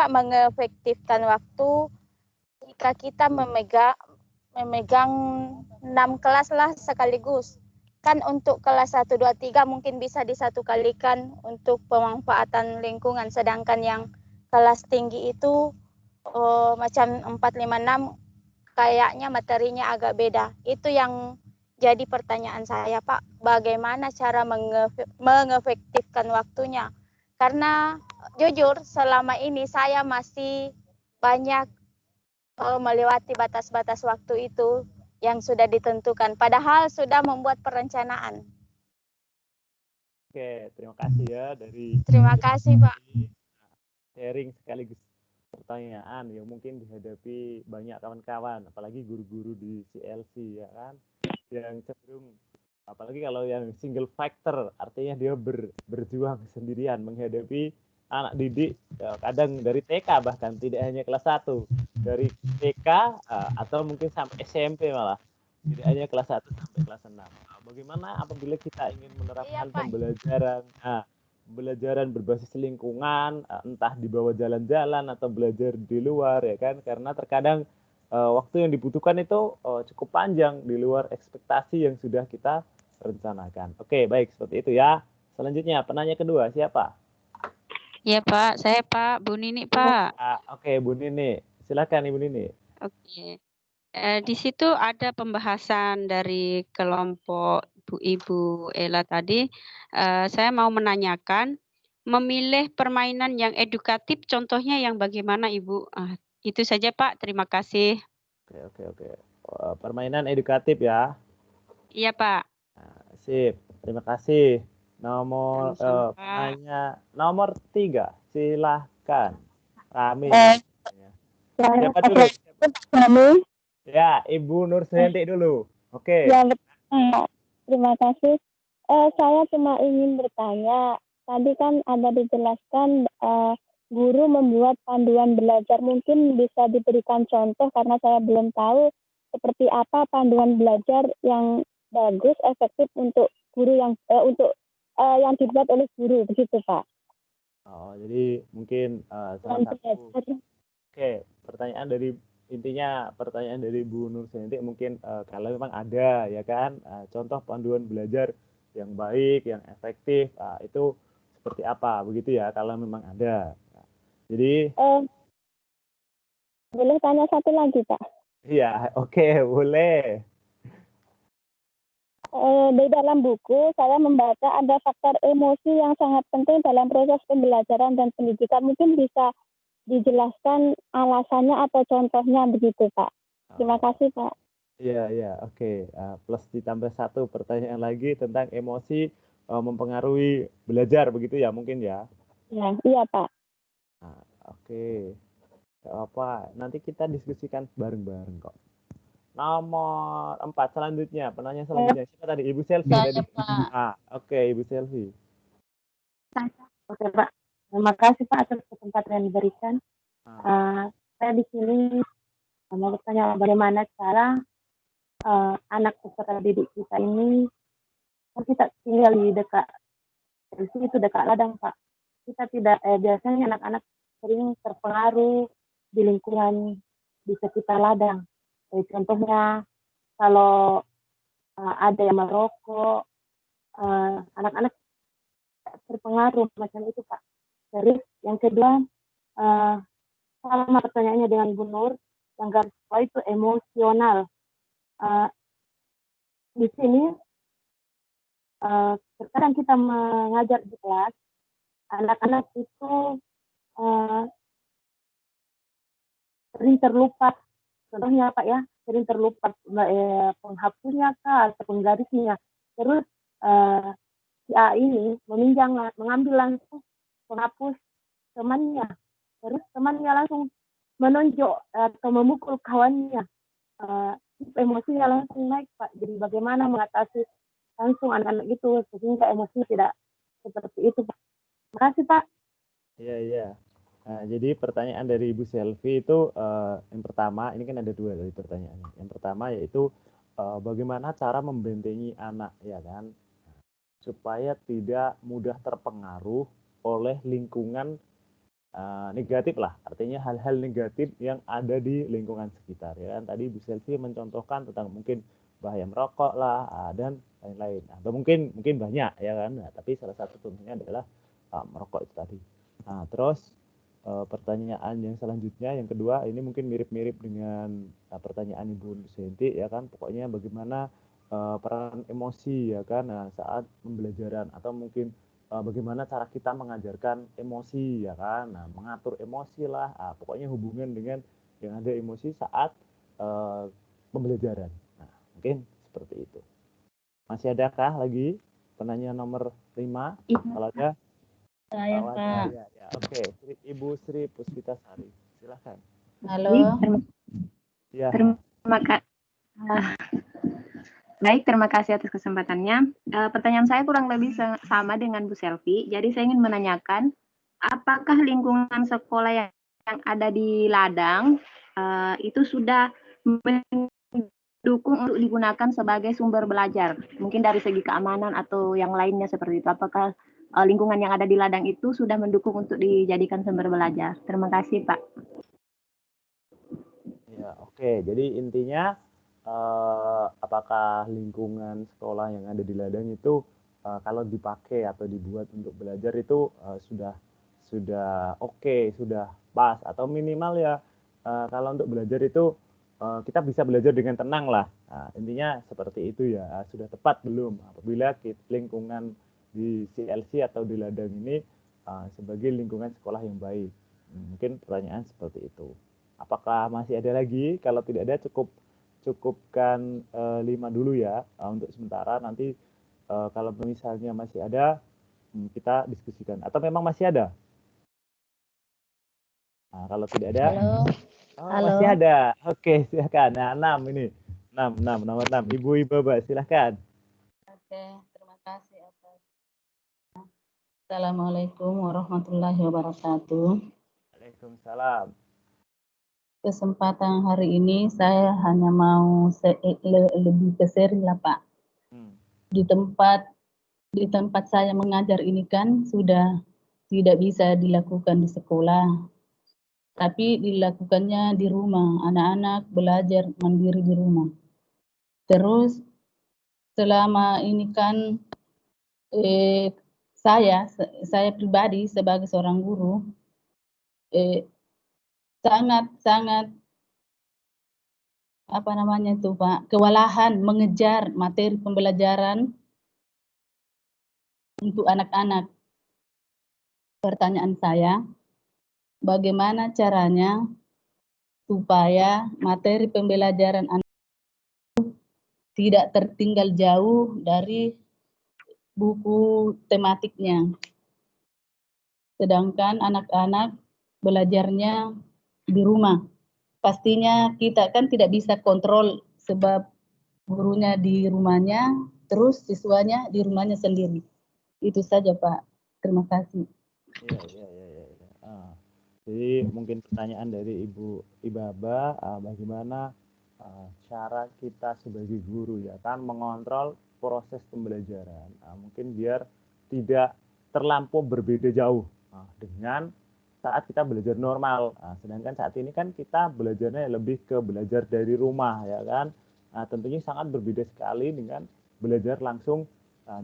mengefektifkan waktu jika kita memegang 6 kelas lah sekaligus. Kan untuk kelas 1, 2, 3 mungkin bisa disatu kalikan untuk pemanfaatan lingkungan. Sedangkan yang kelas tinggi itu macam 4, 5, 6 kayaknya materinya agak beda. Itu yang jadi pertanyaan saya, Pak. Bagaimana cara mengefektifkan waktunya? Karena jujur selama ini saya masih banyak melewati batas-batas waktu itu yang sudah ditentukan. Padahal sudah membuat perencanaan. Oke, terima kasih ya dari Terima kasih, Pak. sharing sekaligus pertanyaan yang mungkin dihadapi banyak kawan-kawan, apalagi guru-guru di CLC ya kan, yang cenderung apalagi kalau yang single factor, artinya dia berjuang sendirian menghadapi anak didik ya, kadang dari TK bahkan tidak hanya kelas 1, dari TK atau mungkin sampai SMP malah, tidak hanya kelas 1 sampai kelas 6. Bagaimana apabila kita ingin menerapkan pembelajaran berbasis lingkungan, entah di bawah jalan-jalan atau belajar di luar ya kan, karena terkadang waktu yang dibutuhkan itu cukup panjang di luar ekspektasi yang sudah kita rencanakan. Oke, baik seperti itu ya. Selanjutnya penanya kedua siapa? Ya Pak, saya Pak, Bu Nini Pak. Oke, Bu Nini. Silakan Ibu Nini. Oke. Di situ ada pembahasan dari kelompok Ibu Ella tadi. Saya mau menanyakan, memilih permainan yang edukatif, contohnya yang bagaimana Ibu? Itu saja Pak, terima kasih. Oke. Permainan edukatif ya. Iya Pak. Sip, terima kasih. Nomor penanya nomor 3, silahkan. Rame. Siapa dulu? Ya, Ibu Nur Suyanti dulu. Oke. Ya, terima kasih. Saya cuma ingin bertanya, tadi kan ada dijelaskan guru membuat panduan belajar, mungkin bisa diberikan contoh karena saya belum tahu seperti apa panduan belajar yang bagus, efektif untuk guru yang yang dibuat oleh guru, begitu Pak. Oh, jadi mungkin salah satu. Oke, pertanyaan dari Bu Nur Suyanti mungkin kalau memang ada ya kan contoh panduan belajar yang baik, yang efektif, itu seperti apa begitu ya kalau memang ada. Jadi boleh tanya satu lagi Pak? Iya, oke, boleh. Di dalam buku saya membaca ada faktor emosi yang sangat penting dalam proses pembelajaran dan pendidikan. Mungkin bisa dijelaskan alasannya atau contohnya begitu Pak. Terima kasih Pak. Iya, oke. Plus ditambah satu pertanyaan lagi tentang emosi mempengaruhi belajar begitu ya mungkin ya. Ya, iya Pak. Oke. Gak apa, nanti kita diskusikan bareng-bareng kok. Nomor 4 selanjutnya, penanya selanjutnya. Siapa tadi? Ibu Selvi tadi. Saya, Pak. Oke, Ibu Selvi. Oke, Pak. Terima kasih, Pak, atas kesempatan yang diberikan. Saya di sini mau bertanya bagaimana cara anak peserta didik kita ini, kan kita tinggal di dekat itu dekat ladang, Pak. Kita tidak biasanya anak-anak sering terpengaruh di lingkungan di sekitar ladang. Contohnya kalau ada yang merokok, anak-anak terpengaruh macam itu, Pak. Terus yang kedua, sama pertanyaannya dengan Bu Nur, yang garis bawah itu emosional. Di sini sekarang kita mengajar di kelas, anak-anak itu sering terlupa. Contohnya Pak ya, sering terlupa penghapusnya kah atau penggarisnya. Terus si A ini mengambil langsung penghapus temannya. Terus temannya langsung menonjok atau memukul kawannya. Emosinya langsung naik, Pak. Jadi bagaimana mengatasi langsung anak-anak itu sehingga emosi tidak seperti itu, Pak. Terima kasih, Pak. Iya. Nah, jadi pertanyaan dari Ibu Selvi itu yang pertama, ini kan ada dua dari pertanyaannya. Yang pertama yaitu bagaimana cara membentengi anak, ya kan, supaya tidak mudah terpengaruh oleh lingkungan negatif lah, artinya hal-hal negatif yang ada di lingkungan sekitar, ya kan. Tadi Bu Selvi mencontohkan tentang mungkin bahaya merokok lah dan lain-lain, atau mungkin banyak, ya kan. Nah, tapi salah satu contohnya adalah merokok itu tadi. Nah, terus pertanyaan yang selanjutnya, yang kedua, ini mungkin mirip-mirip dengan pertanyaan Ibu Senti, ya kan. Pokoknya bagaimana peran emosi, ya kan, nah, saat pembelajaran, atau mungkin bagaimana cara kita mengajarkan emosi, ya kan. Nah, mengatur emosi lah, pokoknya hubungan dengan yang ada emosi saat pembelajaran. Nah, mungkin seperti itu. Masih adakah lagi penanya nomor 5? Kalau ada, Saya, Pak. ya. Oke. Ibu Sri Puspitasari, silakan. Halo. Ya. Baik, terima kasih atas kesempatannya. Pertanyaan saya kurang lebih sama dengan Bu Selvi. Jadi saya ingin menanyakan, apakah lingkungan sekolah yang ada di ladang itu sudah mendukung untuk digunakan sebagai sumber belajar? Mungkin dari segi keamanan atau yang lainnya seperti itu. Apakah lingkungan yang ada di ladang itu sudah mendukung untuk dijadikan sumber belajar? Terima kasih, Pak. Ya, oke. Jadi intinya apakah lingkungan sekolah yang ada di ladang itu kalau dipakai atau dibuat untuk belajar itu sudah oke, sudah pas, atau minimal ya kalau untuk belajar itu kita bisa belajar dengan tenang lah. Nah, intinya seperti itu ya. Sudah tepat belum apabila lingkungan di CLC atau di ladang ini sebagai lingkungan sekolah yang baik? Mungkin pertanyaan seperti itu. Apakah masih ada lagi? Kalau tidak ada, cukupkan 5 dulu ya untuk sementara. Nanti kalau misalnya masih ada, kita diskusikan. Atau memang masih ada? Nah, kalau tidak ada, masih ada. Oke, silakan. Nah, 6 ini. 6, nomor 6. Ibu Baba, silakan. Oke, terima kasih atas. Assalamualaikum warahmatullahi wabarakatuh. Waalaikumsalam. Kesempatan hari ini saya hanya mau lebih ke seri lah, Pak. Di tempat saya mengajar ini kan sudah tidak bisa dilakukan di sekolah, tapi dilakukannya di rumah. Anak-anak belajar mandiri di rumah. Terus selama ini kan saya pribadi sebagai seorang guru sangat Pak, kewalahan mengejar materi pembelajaran untuk anak-anak. Pertanyaan saya, bagaimana caranya supaya materi pembelajaran anak tidak tertinggal jauh dari buku tematiknya, sedangkan anak-anak belajarnya di rumah. Pastinya kita kan tidak bisa kontrol sebab gurunya di rumahnya, terus siswanya di rumahnya sendiri. Itu saja Pak. Terima kasih. Iya. Jadi mungkin pertanyaan dari Ibu Ibaba, bagaimana cara kita sebagai guru ya kan mengontrol proses pembelajaran, mungkin biar tidak terlampau berbeda jauh dengan saat kita belajar normal. Sedangkan saat ini kan kita belajarnya lebih ke belajar dari rumah ya kan. Tentunya sangat berbeda sekali dengan belajar langsung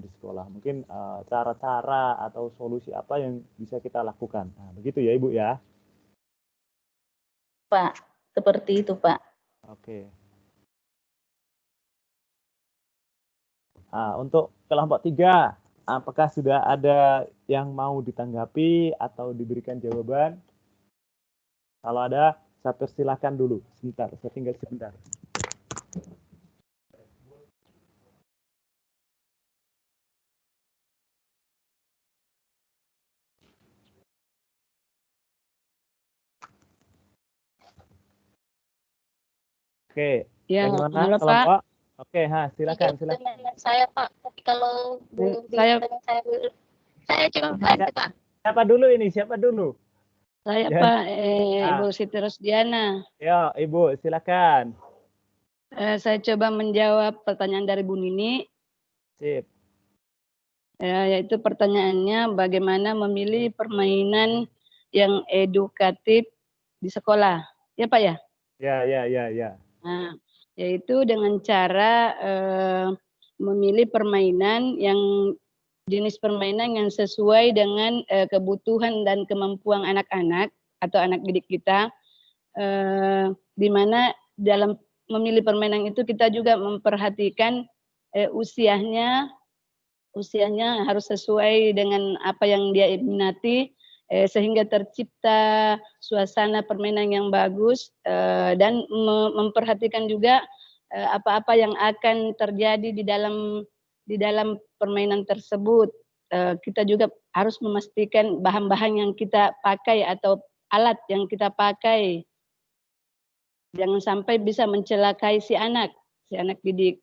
di sekolah. Mungkin cara-cara atau solusi apa yang bisa kita lakukan. Begitu ya Ibu ya. Pak, seperti itu Pak. Oke. Untuk kelompok 3, apakah sudah ada yang mau ditanggapi atau diberikan jawaban? Kalau ada, saya persilahkan dulu. Sebentar, saya tinggal sebentar. Oke, Ya, bagaimana halo kelompok? Pak. Oke, silakan. Saya Pak, tapi kalau belum Saya cuma bantu Pak. Siapa dulu ini? Siapa dulu? Saya Ya. Pak, Ibu Siti Rosdiana. Ya, Ibu, silakan. Saya coba menjawab pertanyaan dari Bu Nini. Sip. Yaitu pertanyaannya bagaimana memilih permainan yang edukatif di sekolah. Ya Pak ya? Ya. Nah, yaitu dengan cara memilih permainan yang jenis permainan yang sesuai dengan kebutuhan dan kemampuan anak-anak atau anak didik kita, di mana dalam memilih permainan itu kita juga memperhatikan usianya harus sesuai dengan apa yang dia minati, sehingga tercipta suasana permainan yang bagus, dan memperhatikan juga apa-apa yang akan terjadi di dalam permainan tersebut. Kita juga harus memastikan bahan-bahan yang kita pakai atau alat yang kita pakai jangan sampai bisa mencelakai si anak didik.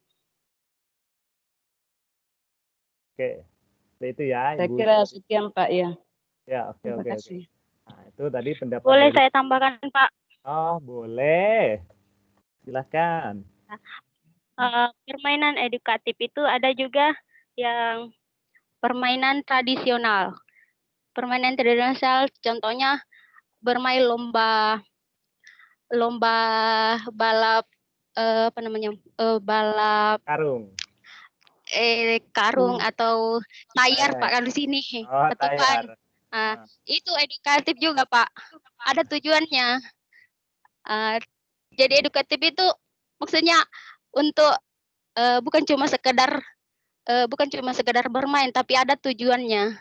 Oke, itu ya, Saya Ibu. kira sekian Pak ya. Ya, oke. Terima kasih. Nah, itu tadi pendapat. Boleh dari... saya tambahkan Pak? Oh, boleh. Silakan. Permainan edukatif itu ada juga yang permainan tradisional. Permainan tradisional contohnya bermain lomba balap balap karung atau tayar Pak kalau di sini. Ketukan. Itu edukatif juga Pak. Ada tujuannya. Jadi edukatif itu maksudnya untuk bukan cuma sekedar bermain, tapi ada tujuannya.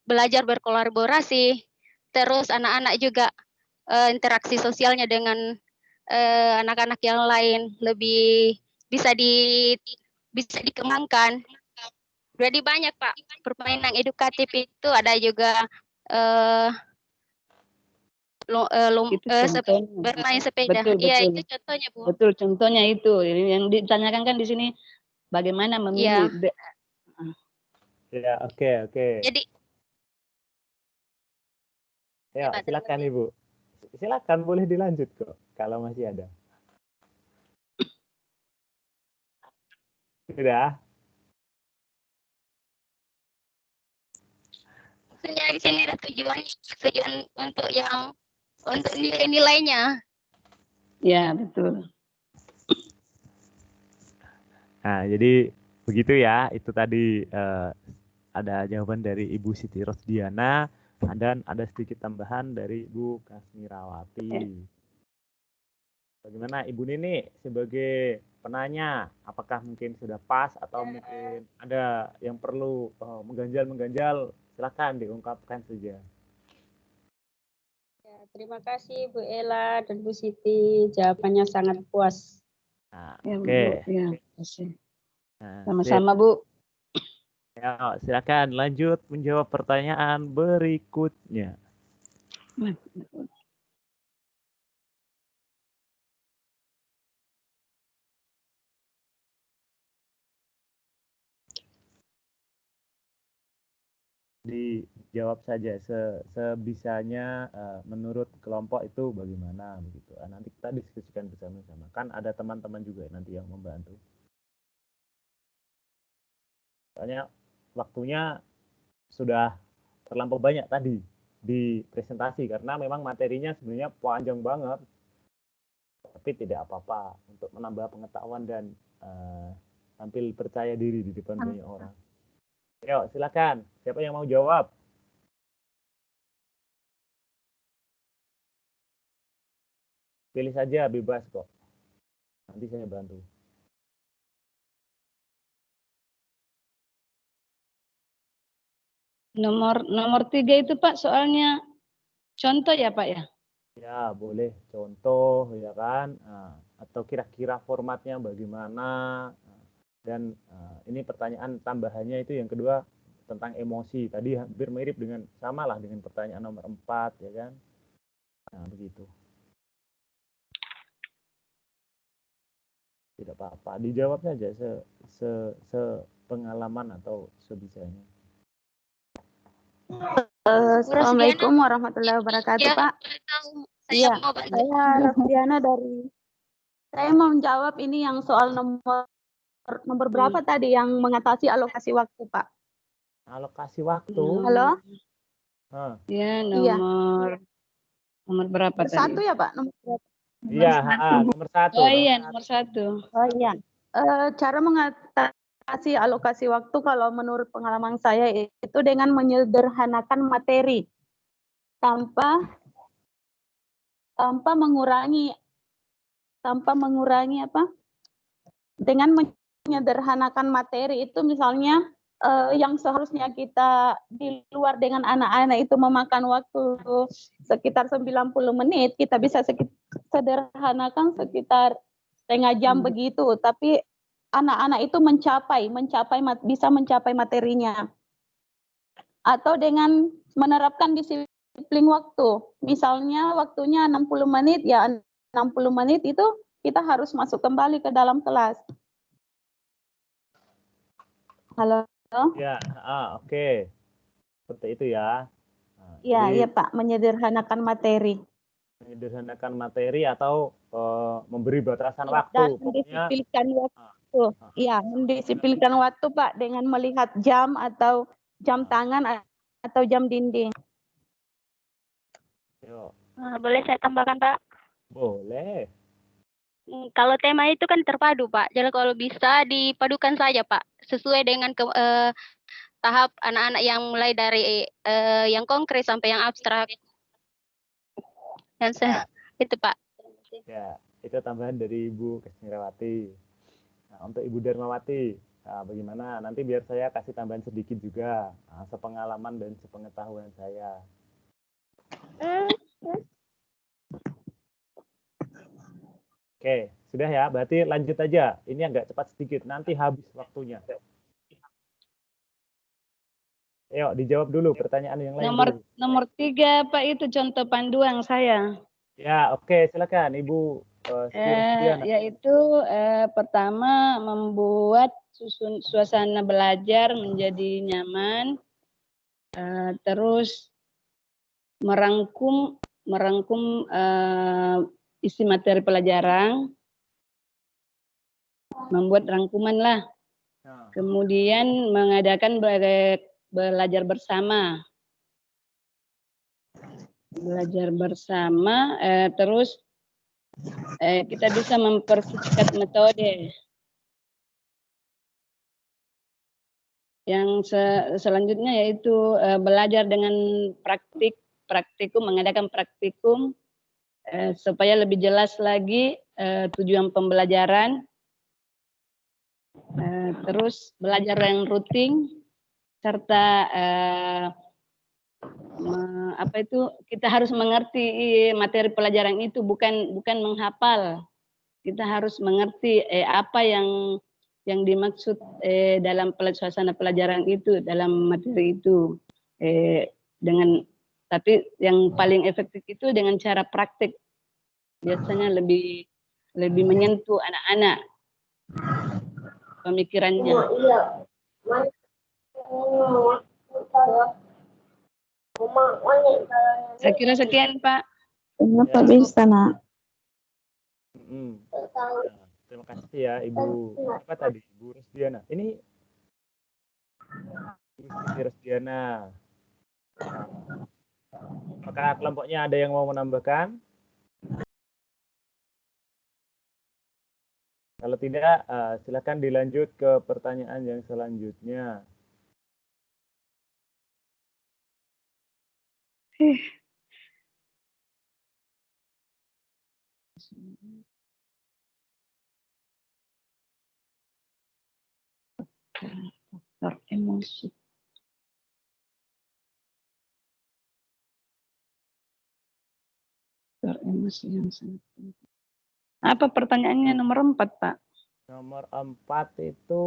Belajar berkolaborasi, terus anak-anak juga interaksi sosialnya dengan anak-anak yang lain lebih bisa dikembangkan. Jadi banyak Pak permainan edukatif itu, ada juga bermain sepeda. Iya, itu contohnya Bu. Betul, contohnya itu. Yang ditanyakan kan di sini bagaimana memilih. Ya, oke. Jadi ya, silakan Ibu. Silakan, boleh dilanjut kok kalau masih ada. Sudah. Maksudnya di sini ada tujuan untuk nilai-nilainya. Ya, betul. Nah, jadi begitu ya. Itu tadi ada jawaban dari Ibu Siti Rosdiana dan ada sedikit tambahan dari Ibu Kasmirawati. Bagaimana Ibu Nini sebagai penanya? Apakah mungkin sudah pas atau mungkin ada yang perlu mengganjal? Silakan diungkapkan saja. Ya, terima kasih Bu Ella dan Bu Siti, jawabannya sangat puas. Nah, oke. Ya, terima kasih. Sama-sama Bu. Ya, silakan lanjut menjawab pertanyaan berikutnya. dijawab saja sebisanya menurut kelompok itu bagaimana begitu. Nanti kita diskusikan bersama-sama. Kan ada teman-teman juga nanti yang membantu. Soalnya waktunya sudah terlampau banyak tadi di presentasi karena memang materinya sebenarnya panjang banget. Tapi tidak apa-apa untuk menambah pengetahuan dan tampil percaya diri di depan banyak orang. Yuk, silakan. Siapa yang mau jawab? Pilih saja, bebas kok. Nanti saya bantu. Nomor 3 itu Pak, soalnya contoh ya Pak ya? Ya, boleh contoh ya kan. Atau kira-kira formatnya bagaimana. Dan ini pertanyaan tambahannya itu yang kedua tentang emosi. Tadi hampir mirip dengan sama lah dengan pertanyaan nomor 4 ya kan. Nah, begitu. Tidak apa-apa, dijawab saja sepengalaman atau sebisanya. Assalamualaikum warahmatullahi wabarakatuh, Pak. Iya, saya Rafdiana saya mau menjawab ini yang soal nomor berapa tadi yang mengatasi alokasi waktu, Pak? Alokasi waktu? Halo? Ya, Iya. Nomor berapa tadi? 1 ya, Pak? Nomor berapa? Iya, nomor 1. Oh iya, nomor 1. Oh iya. Cara mengatasi alokasi waktu kalau menurut pengalaman saya itu dengan menyederhanakan materi tanpa mengurangi apa? Dengan menyederhanakan materi itu misalnya yang seharusnya kita di luar dengan anak-anak itu memakan waktu sekitar 90 menit, kita bisa sederhanakan sekitar setengah jam begitu, tapi anak-anak itu bisa mencapai materinya. Atau dengan menerapkan disiplin waktu. Misalnya waktunya 60 menit, ya 60 menit itu kita harus masuk kembali ke dalam kelas. Halo? Ya, oke. Seperti itu ya. Iya, iya Pak, menyederhanakan materi. Menyederhanakan materi atau memberi batasan waktu. Mendisiplinkan waktu. Iya, mendisiplinkan waktu Pak dengan melihat jam atau jam tangan atau jam dinding. Boleh saya tambahkan Pak? Boleh. Kalau tema itu kan terpadu Pak, jadi kalau bisa dipadukan saja Pak, sesuai dengan tahap anak-anak yang mulai dari yang konkret sampai yang abstrak. Dan itu Pak. Ya, itu tambahan dari Ibu Kesmirawati. Nah, untuk Ibu Darmawati, bagaimana? Nanti biar saya kasih tambahan sedikit juga, sepengalaman dan sepengetahuan saya. Oke, sudah ya. Berarti lanjut aja. Ini agak cepat sedikit. Nanti habis waktunya. Yuk, dijawab dulu pertanyaan yang lain. Nomor 3 Pak, itu contoh panduan saya. Ya, oke. Silakan Ibu Stiana. Yaitu pertama membuat suasana belajar menjadi nyaman. Terus merangkum isi materi pelajaran, membuat rangkuman lah. Kemudian mengadakan belajar bersama. Terus kita bisa mempersingkat metode. Yang selanjutnya yaitu belajar dengan mengadakan praktikum supaya lebih jelas lagi tujuan pembelajaran. Terus belajar yang rutin serta kita harus mengerti materi pelajaran itu, bukan menghafal. Kita harus mengerti apa yang dimaksud dalam suasana pelajaran itu, dalam materi itu. Tapi yang paling efektif itu dengan cara praktik. Biasanya lebih menyentuh anak-anak pemikirannya. Saya kira sekian, Pak. Kenapa Ya. bisa, Nak? Nah, terima kasih ya Ibu. Apa tadi? Ibu Rusdiana. Ini Ibu Siti Rusdiana. Nah, apakah kelompoknya ada yang mau menambahkan? Kalau tidak, silakan dilanjut ke pertanyaan yang selanjutnya. Faktor emosi. Faktor emosi yang sangat penting. Apa pertanyaannya nomor 4, Pak? Nomor 4 itu,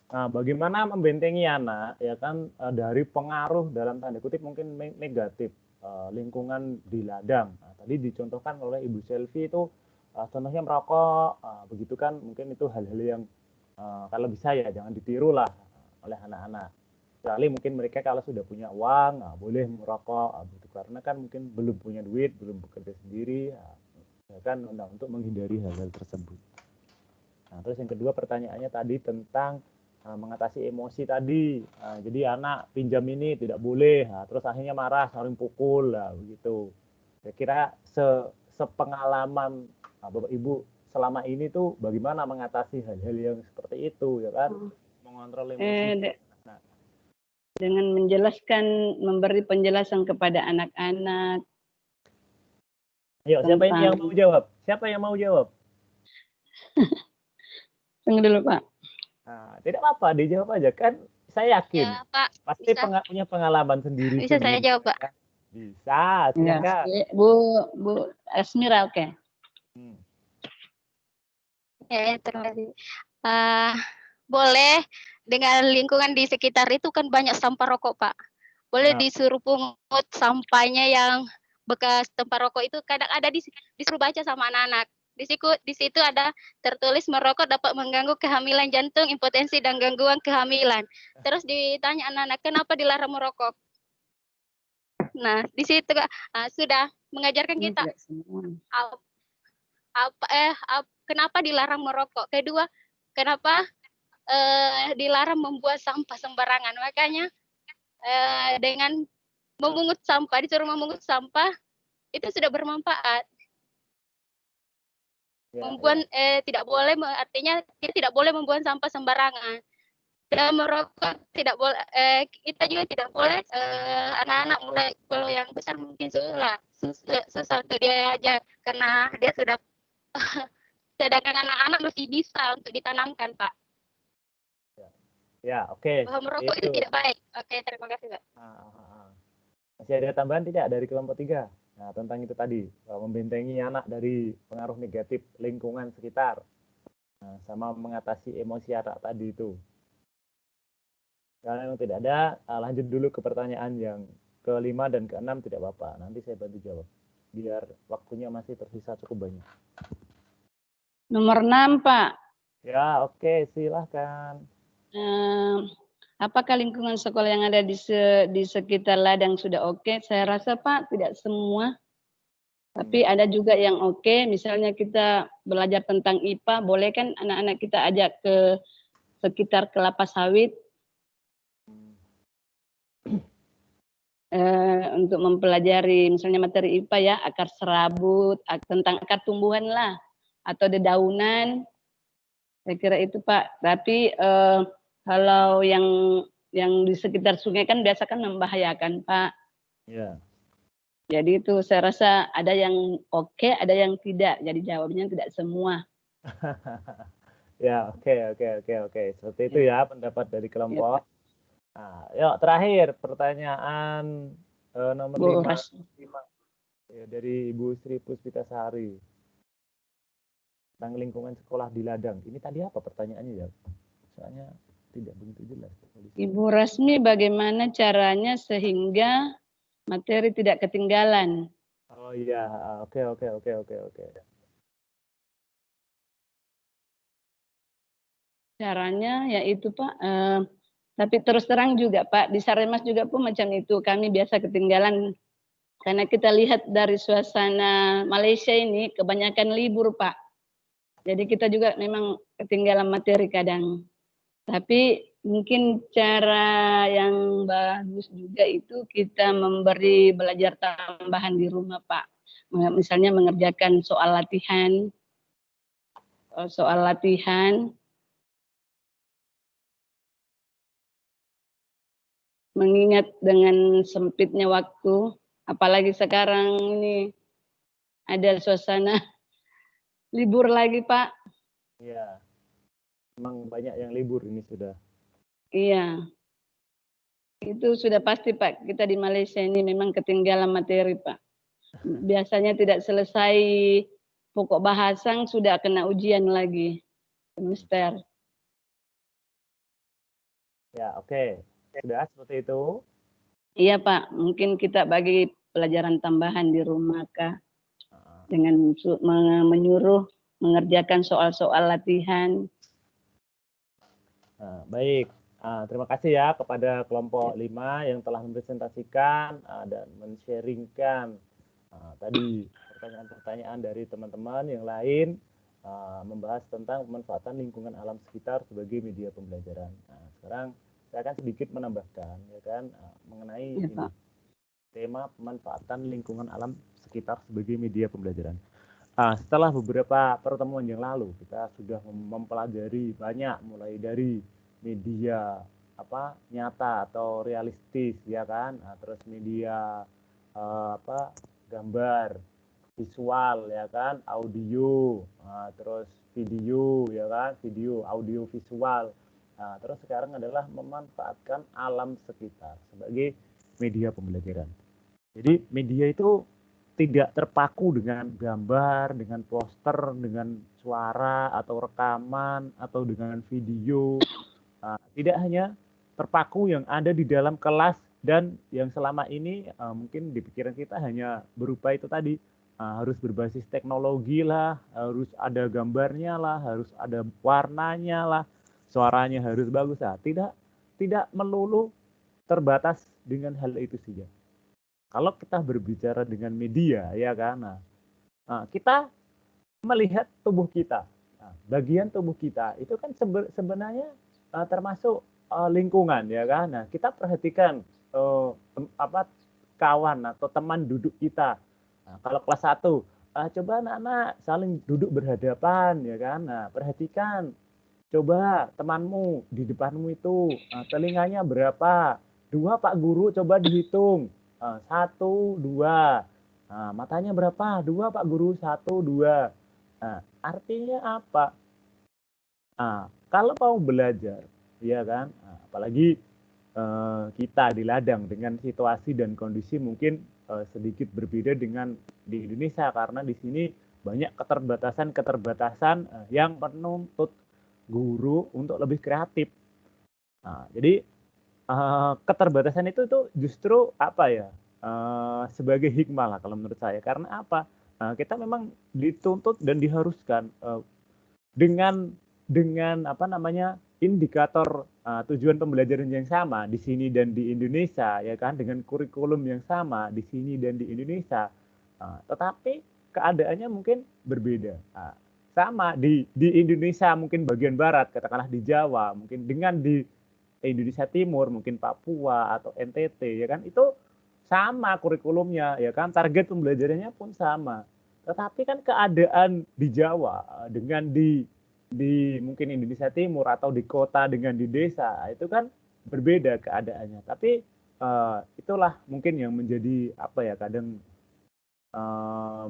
nah, bagaimana membentengi anak, ya kan, dari pengaruh dalam tanda kutip mungkin negatif lingkungan di ladang. Nah, tadi dicontohkan oleh Ibu Selvi itu contohnya merokok, begitu kan, mungkin itu hal-hal yang kalau bisa ya jangan ditiru lah oleh anak-anak. Kecuali mungkin mereka kalau sudah punya uang, boleh merokok, gitu. Karena kan mungkin belum punya duit, belum bekerja sendiri, ya kan, untuk menghindari hal-hal tersebut. Nah, terus yang kedua pertanyaannya tadi tentang mengatasi emosi tadi. Jadi anak pinjam ini tidak boleh, terus akhirnya marah, saling pukul, begitu. Kira-kira sepengalaman Bapak Ibu selama ini tuh bagaimana mengatasi hal-hal yang seperti itu, ya kan? Mengontrol emosi. Dengan menjelaskan, memberi penjelasan kepada anak-anak. Ayo, siapa yang mau jawab? Siapa yang mau jawab? Tunggu dulu, Pak. Nah, tidak apa-apa, dijawab aja kan. Saya yakin Ya, Pak. pasti Bisa. Punya pengalaman sendiri. Bisa saya jawab, Pak? Kan? Bisa, silakan. Ya, Bu Asmira, oke. Ya, terima kasih. Boleh dengan lingkungan di sekitar itu kan banyak sampah rokok, Pak. Boleh disuruh pungut sampahnya yang bekas tempat rokok itu, kadang ada disuruh baca sama anak-anak. Di situ ada tertulis merokok dapat mengganggu kehamilan jantung, impotensi dan gangguan kehamilan. Terus ditanya anak-anak, kenapa dilarang merokok? Nah, di situ sudah mengajarkan kita kenapa dilarang merokok. Kedua, kenapa dilarang membuat sampah sembarangan. Makanya dengan memungut sampah, disuruh memungut sampah, itu sudah bermanfaat. Tidak boleh, artinya kita tidak boleh membuang sampah sembarangan. Dan merokok tidak boleh, kita juga tidak boleh anak-anak mulai, kalau yang besar mungkin susah untuk dia aja karena dia sudah sedangkan anak-anak masih bisa untuk ditanamkan, Pak. Ya, oke. Bahwa merokok itu tidak baik. Oke, terima kasih, Pak. Masih ada tambahan tidak dari kelompok 3? Nah, tentang itu tadi, membentengi anak dari pengaruh negatif lingkungan sekitar, sama mengatasi emosi anak tadi itu. Kalau memang tidak ada, lanjut dulu ke pertanyaan yang ke-5 dan ke-6 tidak apa-apa. Nanti saya bantu jawab, biar waktunya masih tersisa cukup banyak. Nomor 6, Pak. Ya, oke, silahkan. Apakah lingkungan sekolah yang ada di sekitar ladang sudah oke? Saya rasa, Pak, tidak semua. Tapi ada juga yang oke. Misalnya kita belajar tentang IPA, boleh kan anak-anak kita ajak ke sekitar kelapa sawit untuk mempelajari misalnya materi IPA ya, akar serabut, tentang akar tumbuhan lah, atau dedaunan. Saya kira itu, Pak. Tapi kalau yang di sekitar sungai kan biasa kan membahayakan, Pak. Ya. Jadi itu saya rasa ada yang oke, ada yang tidak. Jadi jawabnya tidak semua. Ya, oke. Seperti itu ya pendapat dari kelompok. Nah, yuk terakhir pertanyaan nomor 5 ya, dari Ibu Sri Puspitasari tentang lingkungan sekolah di ladang. Ini tadi apa pertanyaannya ya? Soalnya tidak begitu jelas. Ibu Rasmi, bagaimana caranya sehingga materi tidak ketinggalan? Oh iya, oke. Caranya yaitu, Pak, Tapi terus terang juga Pak, di Saremas juga pun macam itu. Kami biasa ketinggalan karena kita lihat dari suasana Malaysia ini kebanyakan libur Pak. Jadi kita juga memang ketinggalan materi kadang. Tapi mungkin cara yang bagus juga itu kita memberi belajar tambahan di rumah Pak. Misalnya mengerjakan soal latihan, mengingat dengan sempitnya waktu, apalagi sekarang ini ada suasana libur lagi Pak. Iya, memang banyak yang libur ini sudah. Iya, itu sudah pasti Pak. Kita di Malaysia ini memang ketinggalan materi Pak. Biasanya tidak selesai pokok bahasan sudah kena ujian lagi semester. Ya, oke. Sudah seperti itu. Iya Pak, mungkin kita bagi pelajaran tambahan di rumah Kak. Dengan menyuruh mengerjakan soal-soal latihan. Nah, baik. Terima kasih ya kepada kelompok 5 yang telah mempresentasikan dan men-sharingkan tadi pertanyaan-pertanyaan dari teman-teman yang lain membahas tentang pemanfaatan lingkungan alam sekitar sebagai media pembelajaran. Nah, sekarang saya akan sedikit menambahkan ya kan mengenai ini, tema pemanfaatan lingkungan alam sekitar sebagai media pembelajaran. Setelah beberapa pertemuan yang lalu kita sudah mempelajari banyak mulai dari media nyata atau realistis ya kan, terus media gambar, visual ya kan, audio, terus video ya kan, video, audio, visual. Terus sekarang adalah memanfaatkan alam sekitar sebagai media pembelajaran. Jadi media itu tidak terpaku dengan gambar, dengan poster, dengan suara atau rekaman atau dengan video. Tidak hanya terpaku yang ada di dalam kelas dan yang selama ini mungkin di pikiran kita hanya berupa itu tadi, harus berbasis teknologi lah, harus ada gambarnya lah, harus ada warnanya lah, suaranya harus bagus lah. Tidak melulu terbatas dengan hal itu saja. Kalau kita berbicara dengan media, ya kan, kita melihat tubuh kita, bagian tubuh kita itu kan sebenarnya termasuk lingkungan, ya kan. Nah, kita perhatikan kawan atau teman duduk kita. Nah, kalau kelas 1, coba anak-anak saling duduk berhadapan, ya kan. Nah, perhatikan, coba temanmu di depanmu itu telinganya berapa? 2 Pak Guru, coba dihitung. 1, 2. Matanya berapa? 2 Pak Guru, 1, 2. Artinya apa? Kalau mau belajar, ya kan, apalagi kita di ladang dengan situasi dan kondisi mungkin sedikit berbeda dengan di Indonesia karena di sini banyak keterbatasan yang menuntut guru untuk lebih kreatif. Jadi keterbatasan itu justru sebagai hikmah lah kalau menurut saya. Karena apa? Kita memang dituntut dan diharuskan dengan indikator tujuan pembelajaran yang sama di sini dan di Indonesia, ya kan, dengan kurikulum yang sama di sini dan di Indonesia. Tetapi keadaannya mungkin berbeda. Sama di Indonesia mungkin bagian barat, katakanlah di Jawa, mungkin dengan di Indonesia Timur, mungkin Papua atau NTT, ya kan, itu sama kurikulumnya, ya kan, target pembelajarannya pun sama. Tetapi kan keadaan di Jawa dengan di mungkin Indonesia Timur atau di kota dengan di desa itu kan berbeda keadaannya. Tapi itulah mungkin yang menjadi kadang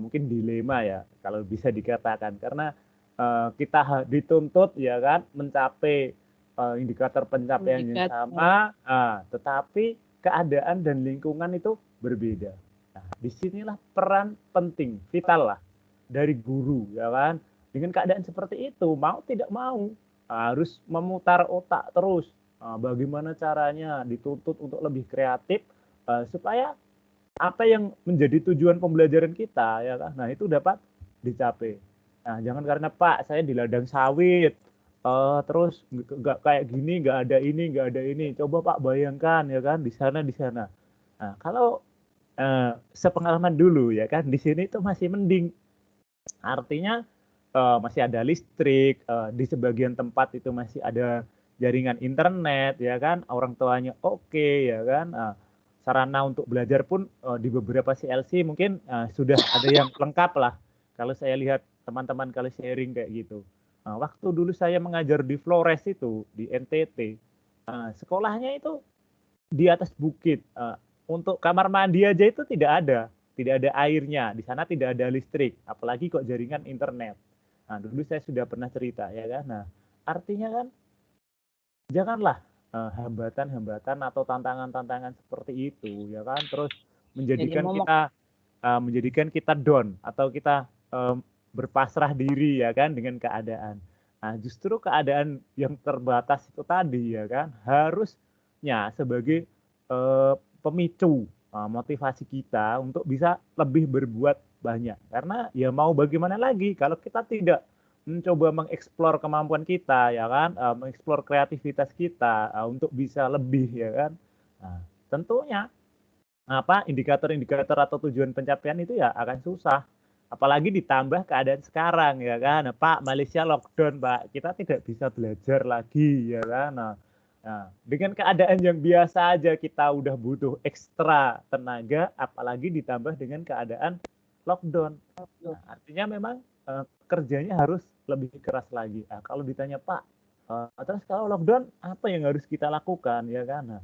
mungkin dilema ya kalau bisa dikatakan, karena kita dituntut ya kan mencapai indikator pencapaian yang sama, tetapi keadaan dan lingkungan itu berbeda. Nah, disinilah peran penting, vital lah dari guru, ya kan. Dengan keadaan seperti itu, mau tidak mau harus memutar otak terus. Bagaimana caranya, dituntut untuk lebih kreatif supaya apa yang menjadi tujuan pembelajaran kita, ya kan. Nah, itu dapat dicapai. Nah, jangan karena Pak saya di ladang sawit, terus nggak kayak gini, nggak ada ini, nggak ada ini. Coba Pak bayangkan ya kan di sana di sana. Nah, kalau sepengalaman dulu ya kan di sini itu masih mending. Artinya masih ada listrik, di sebagian tempat itu masih ada jaringan internet ya kan, orang tuanya oke ya kan. Sarana untuk belajar pun di beberapa CLC mungkin sudah ada yang lengkap lah. Kalau saya lihat teman-teman kalau sharing kayak gitu. Waktu dulu saya mengajar di Flores itu di NTT, sekolahnya itu di atas bukit. Untuk kamar mandi aja itu tidak ada airnya. Di sana tidak ada listrik, apalagi kok jaringan internet. Nah, dulu saya sudah pernah cerita ya kan. Nah, artinya kan janganlah hambatan-hambatan atau tantangan-tantangan seperti itu ya kan terus menjadikan kita down atau kita berpasrah diri ya kan dengan keadaan. Nah, justru keadaan yang terbatas itu tadi ya kan harusnya sebagai pemicu motivasi kita untuk bisa lebih berbuat banyak. Karena ya mau bagaimana lagi kalau kita tidak mencoba mengeksplor kemampuan kita ya kan, mengeksplor kreativitas kita untuk bisa lebih ya kan. Nah, tentunya indikator-indikator atau tujuan pencapaian itu ya akan susah. Apalagi ditambah keadaan sekarang ya kan. Nah, Pak, Malaysia lockdown, Pak. Kita tidak bisa belajar lagi ya kan. Nah, dengan keadaan yang biasa aja kita udah butuh ekstra tenaga, apalagi ditambah dengan keadaan lockdown. Nah, artinya memang kerjanya harus lebih keras lagi. Nah, kalau ditanya Pak, terus kalau lockdown apa yang harus kita lakukan ya kan? Nah,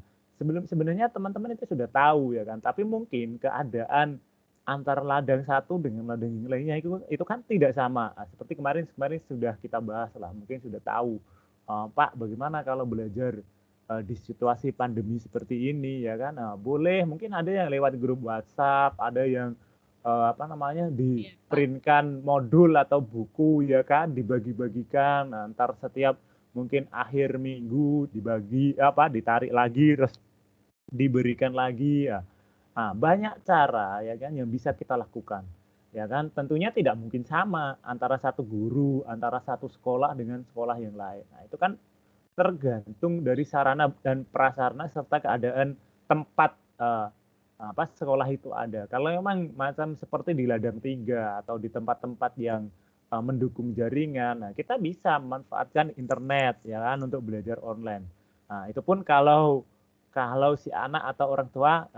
sebenarnya teman-teman itu sudah tahu ya kan, tapi mungkin keadaan antara ladang satu dengan ladang yang lainnya itu kan tidak sama. Nah, seperti kemarin sudah kita bahas lah, mungkin sudah tahu. Pak, bagaimana kalau belajar di situasi pandemi seperti ini ya kan? Nah, boleh mungkin ada yang lewat grup WhatsApp, ada yang diprintkan modul atau buku ya kan, dibagi-bagikan antar setiap mungkin akhir minggu ditarik lagi terus diberikan lagi ya. Nah, banyak cara ya kan yang bisa kita lakukan ya kan, tentunya tidak mungkin sama antara satu guru, antara satu sekolah dengan sekolah yang lain. Nah, itu kan tergantung dari sarana dan prasarana serta keadaan tempat sekolah itu ada. Kalau memang macam seperti di ladang 3 atau di tempat-tempat yang mendukung jaringan, nah kita bisa memanfaatkan internet ya kan untuk belajar online. Nah, itu pun kalau si anak atau orang tua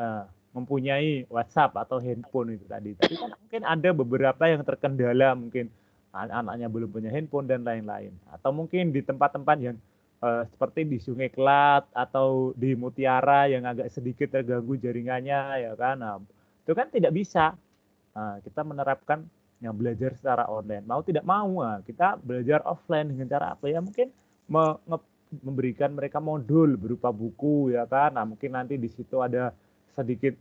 mempunyai WhatsApp atau handphone itu tadi. Tapi kan mungkin ada beberapa yang terkendala, mungkin anak-anaknya belum punya handphone dan lain-lain. Atau mungkin di tempat-tempat yang seperti di Sungai Kelat atau di Mutiara yang agak sedikit terganggu jaringannya ya kan. Nah, itu kan tidak bisa kita menerapkan yang belajar secara online. Mau tidak mau kita belajar offline dengan cara apa ya, mungkin memberikan mereka modul berupa buku ya kan. Nah, mungkin nanti di situ ada sedikit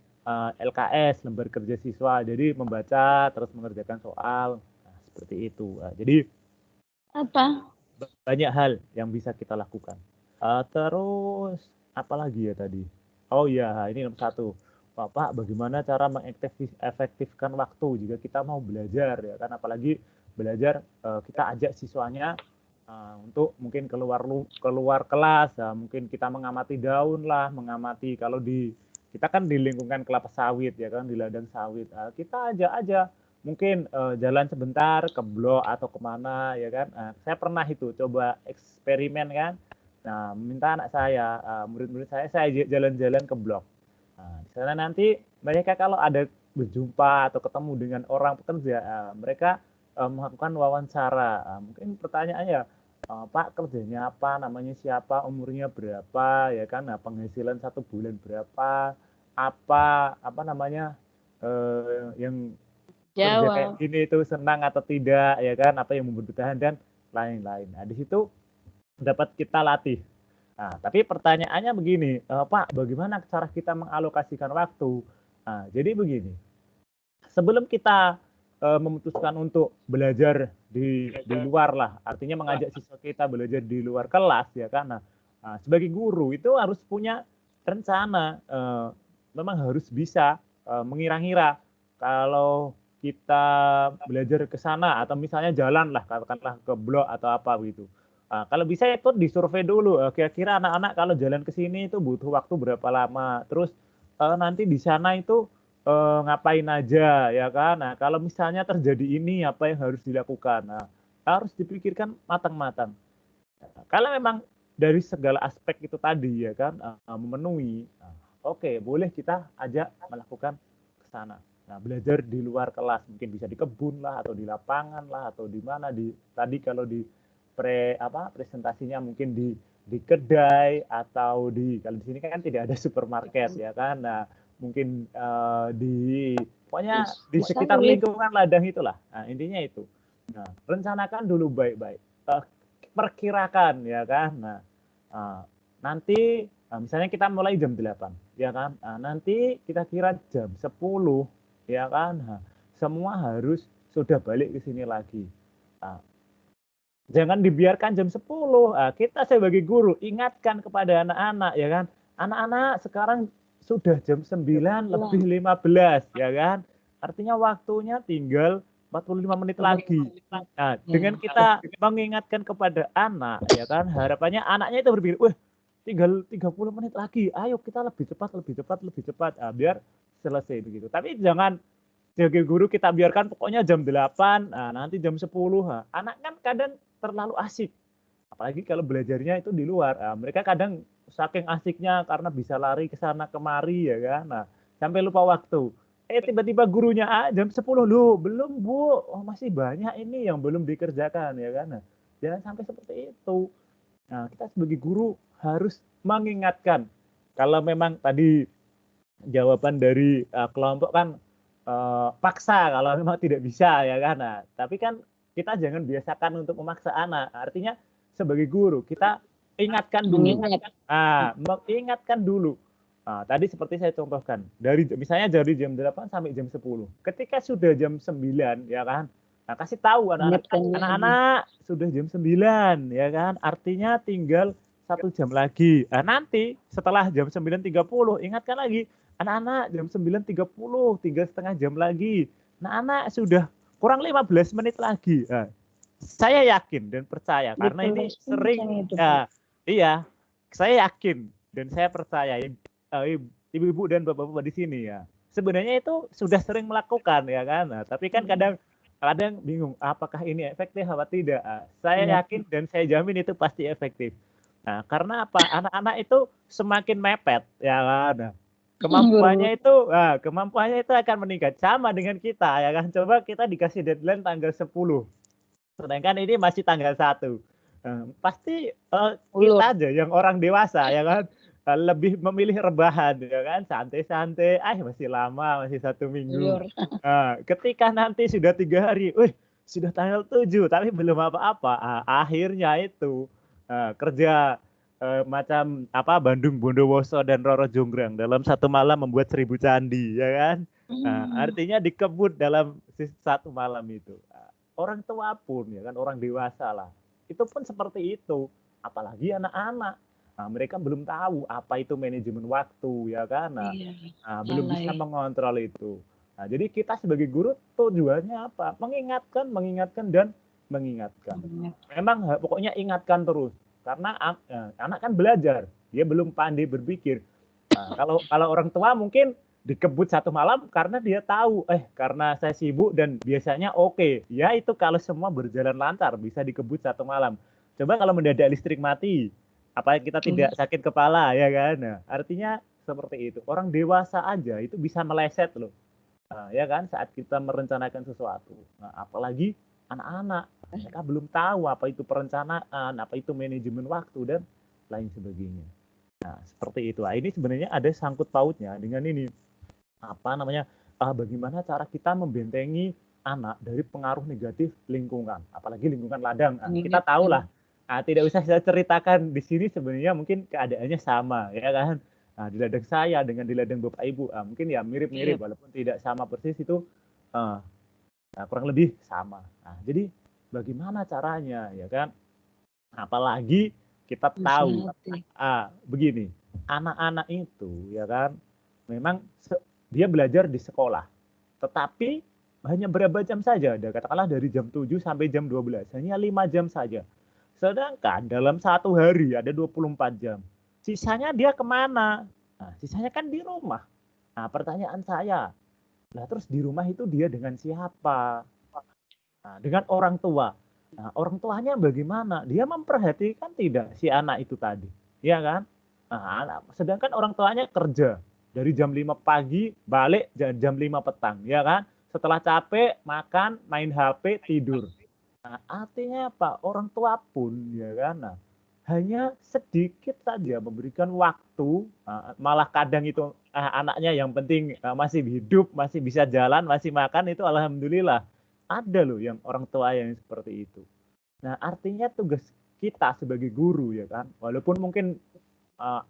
LKS, lembar kerja siswa, jadi membaca terus mengerjakan soal. Nah, seperti itu. Jadi banyak hal yang bisa kita lakukan. Terus apa lagi ya tadi? Oh iya, ini nomor 1. Pak, bagaimana cara mengefektifkan waktu jika kita mau belajar ya kan? Apalagi belajar kita ajak siswanya untuk mungkin keluar kelas, mungkin kita mengamati daun lah, mengamati kalau kita kan di lingkungan kelapa sawit ya kan, di ladang sawit. Kita ajak aja mungkin jalan sebentar ke blok atau kemana ya kan. Saya pernah itu coba eksperimen kan. Nah, minta anak saya, murid-murid saya jalan-jalan ke blok. Nah, di sana nanti mereka kalau ada berjumpa atau ketemu dengan orang pekerja, mereka melakukan wawancara. Mungkin pertanyaannya, Pak kerjanya apa, namanya siapa, umurnya berapa ya kan. Nah, penghasilan 1 bulan berapa, apa namanya yang kerja kayak gini itu senang atau tidak ya kan, apa yang membuat bertahan dan lain-lain. Nah, di situ dapat kita latih. Nah, tapi pertanyaannya begini, Pak, bagaimana cara kita mengalokasikan waktu? Nah, jadi begini, sebelum kita memutuskan untuk belajar di luar lah, artinya mengajak siswa kita belajar di luar kelas ya kan. Nah, sebagai guru itu harus punya rencana, memang harus bisa mengira-ngira kalau kita belajar ke sana atau misalnya jalan lah, katakanlah ke blok atau apa begitu. Kalau bisa itu disurvei dulu, kira-kira anak-anak kalau jalan ke sini itu butuh waktu berapa lama, terus nanti di sana itu ngapain aja, ya kan? Nah, kalau misalnya terjadi ini, apa yang harus dilakukan? Nah, harus dipikirkan matang-matang. Kalau memang dari segala aspek itu tadi, ya kan, memenuhi, oke, boleh kita ajak melakukan ke sana. Nah, belajar di luar kelas, mungkin bisa di kebun lah, atau di lapangan lah, atau di mana, tadi kalau di presentasinya mungkin di kedai atau kalau di sini kan tidak ada supermarket, ya kan. Nah, mungkin pokoknya di sekitar lingkungan ladang itulah. Nah, intinya itu. Nah, rencanakan dulu baik-baik. Perkirakan, ya kan. Nah, nanti misalnya kita mulai jam 8, ya kan. Nanti kita kira jam 10, ya kan. Nah, semua harus sudah balik ke sini lagi. Jangan dibiarkan jam 10. Kita sebagai guru ingatkan kepada anak-anak, ya kan. Anak-anak sekarang sudah jam 9 lebih 15, ya kan. Artinya waktunya tinggal 45 menit lagi. Nah, dengan kita mengingatkan kepada anak, ya kan, harapannya anaknya itu berpikir, wah, tinggal 30 menit lagi, ayo kita lebih cepat, biar selesai begitu. Tapi jangan sebagai guru kita biarkan pokoknya jam 8, nanti jam 10. Anak kan kadang terlalu asik. Apalagi kalau belajarnya itu di luar. Mereka kadang saking asiknya karena bisa lari ke sana kemari, ya kan. Nah, sampai lupa waktu. Tiba-tiba gurunya jam 10, loh, belum Bu. Oh, masih banyak ini yang belum dikerjakan, ya kan. Nah, jangan sampai seperti itu. Nah, kita sebagai guru harus mengingatkan. Kalau memang tadi jawaban dari kelompok kan paksa kalau memang tidak bisa, ya kan. Nah, tapi kan kita jangan biasakan untuk memaksa anak. Artinya sebagai guru kita ingatkan dulu. Mengingatkan dulu. Tadi seperti saya contohkan, misalnya dari jam 8 sampai jam 10. Ketika sudah jam 9, ya kan. Nah, kasih tahu anak-anak sudah jam 9, ya kan. Artinya tinggal 1 jam lagi. Nanti setelah jam 9.30 ingatkan lagi. Anak-anak jam 9.30, 3,5 jam lagi. Nah, anak sudah kurang 15 menit lagi. Saya yakin dan percaya karena ini sering, iya, saya yakin dan saya percaya ibu-ibu dan bapak-bapak di sini, ya, sebenarnya itu sudah sering melakukan, ya kan. Nah, tapi kan kadang bingung apakah ini efektif apa tidak. Saya yakin dan saya jamin itu pasti efektif. Nah, karena apa? Anak-anak itu semakin mepet, ya kan. Nah, kemampuannya itu akan meningkat sama dengan kita, ya kan. Coba kita dikasih deadline tanggal 10, sedangkan ini masih tanggal 1. Pasti kita aja yang orang dewasa, ya kan, lebih memilih rebahan, ya kan, santai-santai, masih lama, masih 1 minggu. Ketika nanti sudah 3 hari, sudah tanggal 7 tapi belum apa-apa, akhirnya itu kerja macam Bandung Bondowoso dan Roro Jonggrang dalam 1 malam membuat 1000 candi, ya kan. Artinya dikebut dalam 1 malam itu. Orang tua pun, ya kan, orang dewasa lah, itu pun seperti itu. Apalagi anak-anak. Mereka belum tahu apa itu manajemen waktu, ya kan. Belum bisa mengontrol itu. Jadi kita sebagai guru tujuannya apa? Mengingatkan dan mengingatkan. Memang pokoknya ingatkan terus. Karena anak kan belajar, dia belum pandai berpikir. Kalau orang tua mungkin dikebut 1 malam karena dia tahu, karena saya sibuk dan biasanya oke. Ya itu kalau semua berjalan lancar bisa dikebut 1 malam. Coba kalau mendadak listrik mati, apa kita tidak sakit kepala, ya kan? Nah, artinya seperti itu. Orang dewasa aja itu bisa meleset loh, ya kan, saat kita merencanakan sesuatu. Nah, apalagi anak-anak, mereka belum tahu apa itu perencanaan, apa itu manajemen waktu dan lain sebagainya. Nah, seperti itu. Ini sebenarnya ada sangkut pautnya dengan ini. Bagaimana cara kita membentengi anak dari pengaruh negatif lingkungan, apalagi lingkungan ladang. Kita tahulah. Tidak usah saya ceritakan di sini, sebenarnya mungkin keadaannya sama, ya kan. Di ladang saya dengan di ladang Bapak Ibu, mungkin ya mirip-mirip, walaupun tidak sama persis itu, kurang lebih sama. Jadi bagaimana caranya, ya kan? Apalagi kita tahu, begini, anak-anak itu, ya kan, memang dia belajar di sekolah, tetapi hanya berapa jam saja, katakanlah dari jam 7 sampai jam 12, hanya 5 jam saja. Sedangkan dalam satu hari ada 24 jam. Sisanya dia kemana? Nah, sisanya kan di rumah. Nah, pertanyaan saya, nah terus di rumah itu dia dengan siapa? Nah, dengan orang tua. Nah, orang tuanya bagaimana? Dia memperhatikan tidak si anak itu tadi? Ya kan? Nah, sedangkan orang tuanya kerja dari jam 5 pagi balik jam 5 petang, ya kan? Setelah capek, makan, main HP, tidur. Nah, artinya apa? Orang tua pun, ya kan? Nah, hanya sedikit saja memberikan waktu, malah kadang itu anaknya yang penting masih hidup, masih bisa jalan, masih makan, itu alhamdulillah. Ada loh yang orang tua yang seperti itu. Nah, artinya tugas kita sebagai guru, ya kan, walaupun mungkin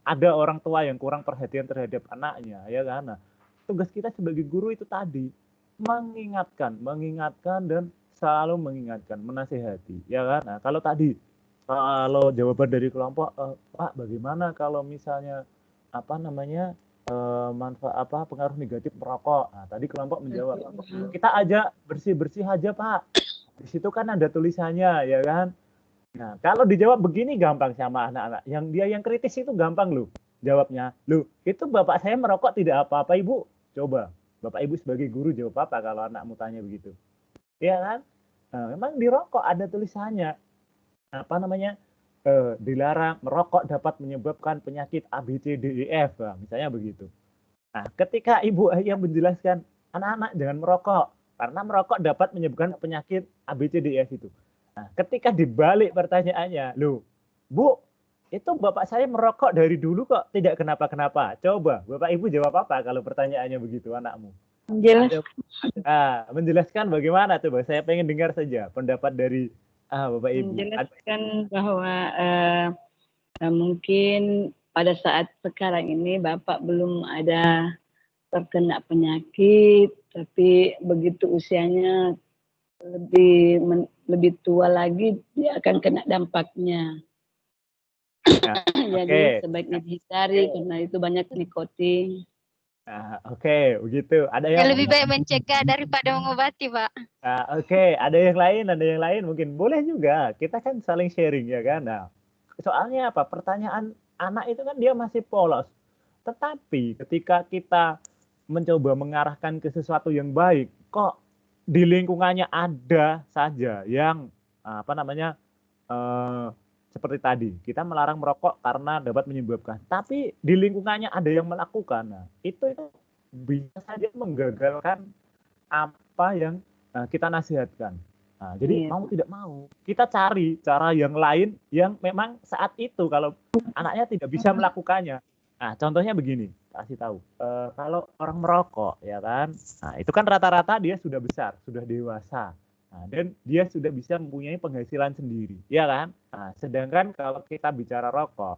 ada orang tua yang kurang perhatian terhadap anaknya, ya kan. Nah, tugas kita sebagai guru itu tadi mengingatkan dan selalu mengingatkan, menasehati, ya kan. Nah, kalau jawaban dari kelompok, Pak, bagaimana kalau misalnya manfaat pengaruh negatif merokok? Nah, tadi kelompok menjawab, kita aja bersih-bersih aja, Pak. Di situ kan ada tulisannya, ya kan. Nah, kalau dijawab begini gampang sama anak-anak. Yang kritis itu gampang loh jawabnya. Loh, itu bapak saya merokok tidak apa-apa, Ibu. Coba, Bapak Ibu sebagai guru jawab apa kalau anakmu tanya begitu? Iya kan? Nah, memang di rokok ada tulisannya. Dilarang merokok dapat menyebabkan penyakit A, B, C, D, E, F. Nah, misalnya begitu. Nah, ketika ibu ayah menjelaskan, anak-anak jangan merokok, karena merokok dapat menyebabkan penyakit A, B, C, D, E, F itu. Nah, ketika dibalik pertanyaannya, loh, Bu, itu bapak saya merokok dari dulu kok tidak kenapa-kenapa. Coba, Bapak Ibu jawab apa kalau pertanyaannya begitu anakmu? Menjelaskan bagaimana? Coba, saya pengen dengar saja pendapat dari Bapak Ibu. Menjelaskan bahwa mungkin pada saat sekarang ini Bapak belum ada terkena penyakit, tapi begitu usianya lebih tua lagi dia akan kena dampaknya. Jadi sebaiknya dihindari karena itu banyak nikotin. Oke, begitu. Ada yang lebih baik mencegah daripada mengobati, Pak. Oke, ada yang lain mungkin boleh juga. Kita kan saling sharing, ya kan. Nah, soalnya apa? Pertanyaan anak itu kan dia masih polos. Tetapi ketika kita mencoba mengarahkan ke sesuatu yang baik, kok di lingkungannya ada saja yang seperti tadi, kita melarang merokok karena dapat menyebabkan. Tapi di lingkungannya ada yang melakukan. Nah, itu bisa saja menggagalkan apa yang kita nasihatkan. Nah, jadi mau tidak mau, kita cari cara yang lain yang memang saat itu kalau anaknya tidak bisa melakukannya. Nah, contohnya begini, kasih tahu. Kalau orang merokok, ya kan, nah itu kan rata-rata dia sudah besar, sudah dewasa. Nah, dan dia sudah bisa mempunyai penghasilan sendiri, ya kan? Nah, sedangkan kalau kita bicara rokok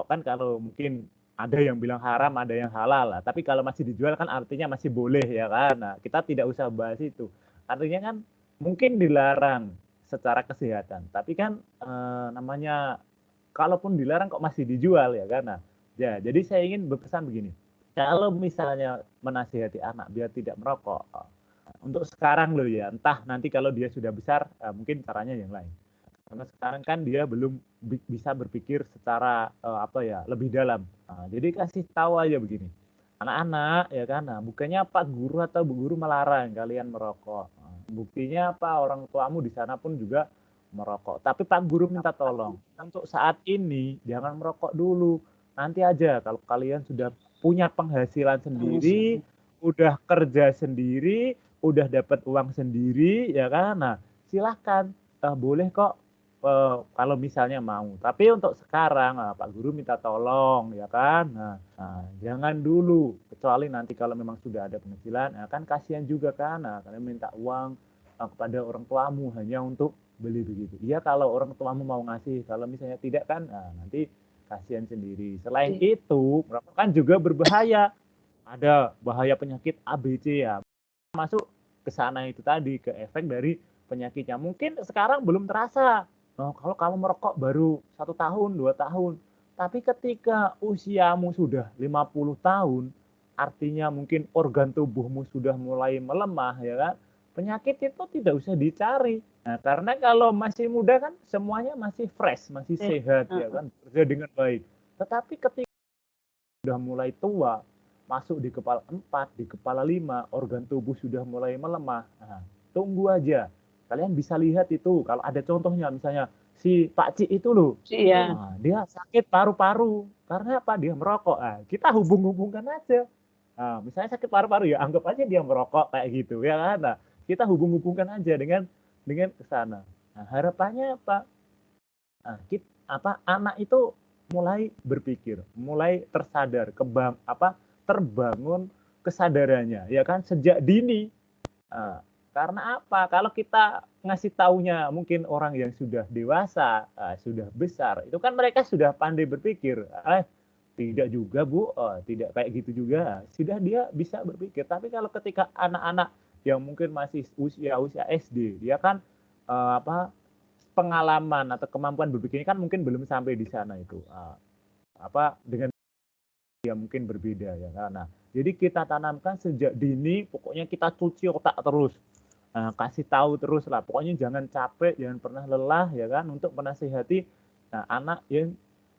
kan kalau mungkin ada yang bilang haram, ada yang halal lah. Tapi kalau masih dijual kan artinya masih boleh, ya kan? Nah, kita tidak usah bahas itu. Artinya kan mungkin dilarang secara kesehatan. Tapi kan namanya kalaupun dilarang kok masih dijual, ya kan? Nah, ya, jadi saya ingin berpesan begini. Kalau misalnya menasihati anak biar tidak merokok, untuk sekarang loh ya, entah nanti kalau dia sudah besar mungkin caranya yang lain. Karena sekarang kan dia belum bisa berpikir secara lebih dalam. Nah, jadi kasih tahu aja begini, anak-anak, ya kan, nah, bukannya Pak Guru atau Bu Guru melarang kalian merokok. Nah, buktinya apa, orang tuamu di sana pun juga merokok. Tapi Pak Guru minta tolong untuk saat ini jangan merokok dulu. Nanti aja kalau kalian sudah punya penghasilan sendiri, udah kerja sendiri, udah dapat uang sendiri, ya kan, nah silahkan boleh kok kalau misalnya mau. Tapi untuk sekarang Pak Guru minta tolong, ya kan, nah jangan dulu, kecuali nanti kalau memang sudah ada penghasilan, kan kasihan juga kan, nah kalian minta uang kepada orang tuamu hanya untuk beli begitu. Iya kalau orang tuamu mau ngasih, kalau misalnya tidak kan, nanti kasihan sendiri. Selain itu, merokok kan juga berbahaya. Ada bahaya penyakit ABC, ya, masuk ke sana itu tadi, ke efek dari penyakitnya. Mungkin sekarang belum terasa. Kalau kamu merokok baru 1 tahun, 2 tahun. Tapi ketika usiamu sudah 50 tahun, artinya mungkin organ tubuhmu sudah mulai melemah, ya kan? penyakit itu tidak usah dicari. Nah, karena kalau masih muda kan semuanya masih fresh, masih sehat ya kan, kerja dengan baik. Tetapi ketika sudah mulai tua, masuk di kepala 4, di kepala 5, organ tubuh sudah mulai melemah. Nah, tunggu aja. Kalian bisa lihat itu kalau ada contohnya, misalnya si Pak Cik itu loh, nah, dia sakit paru-paru karena apa? Dia merokok. Nah, kita hubung-hubungkan aja. Nah, misalnya sakit paru-paru ya anggap aja dia merokok kayak gitu ya kan. Nah, kita hubung-hubungkan aja dengan ke sana. Nah, harapannya apa? Nah, anak itu mulai berpikir, mulai tersadar, terbangun kesadarannya, ya kan, sejak dini. Nah, karena apa? Kalau kita ngasih taunya mungkin orang yang sudah dewasa, sudah besar, itu kan mereka sudah pandai berpikir. Tidak juga Bu, tidak kayak gitu juga. Sudah dia bisa berpikir. Tapi kalau ketika anak-anak yang mungkin masih usia SD, dia kan pengalaman atau kemampuan berpikirnya kan mungkin belum sampai di sana itu. Dengan dia mungkin berbeda ya kan. Nah, jadi kita tanamkan sejak dini, pokoknya kita cuci otak terus. Kasih tahu terus lah, pokoknya jangan capek, jangan pernah lelah ya kan untuk menasihati anak yang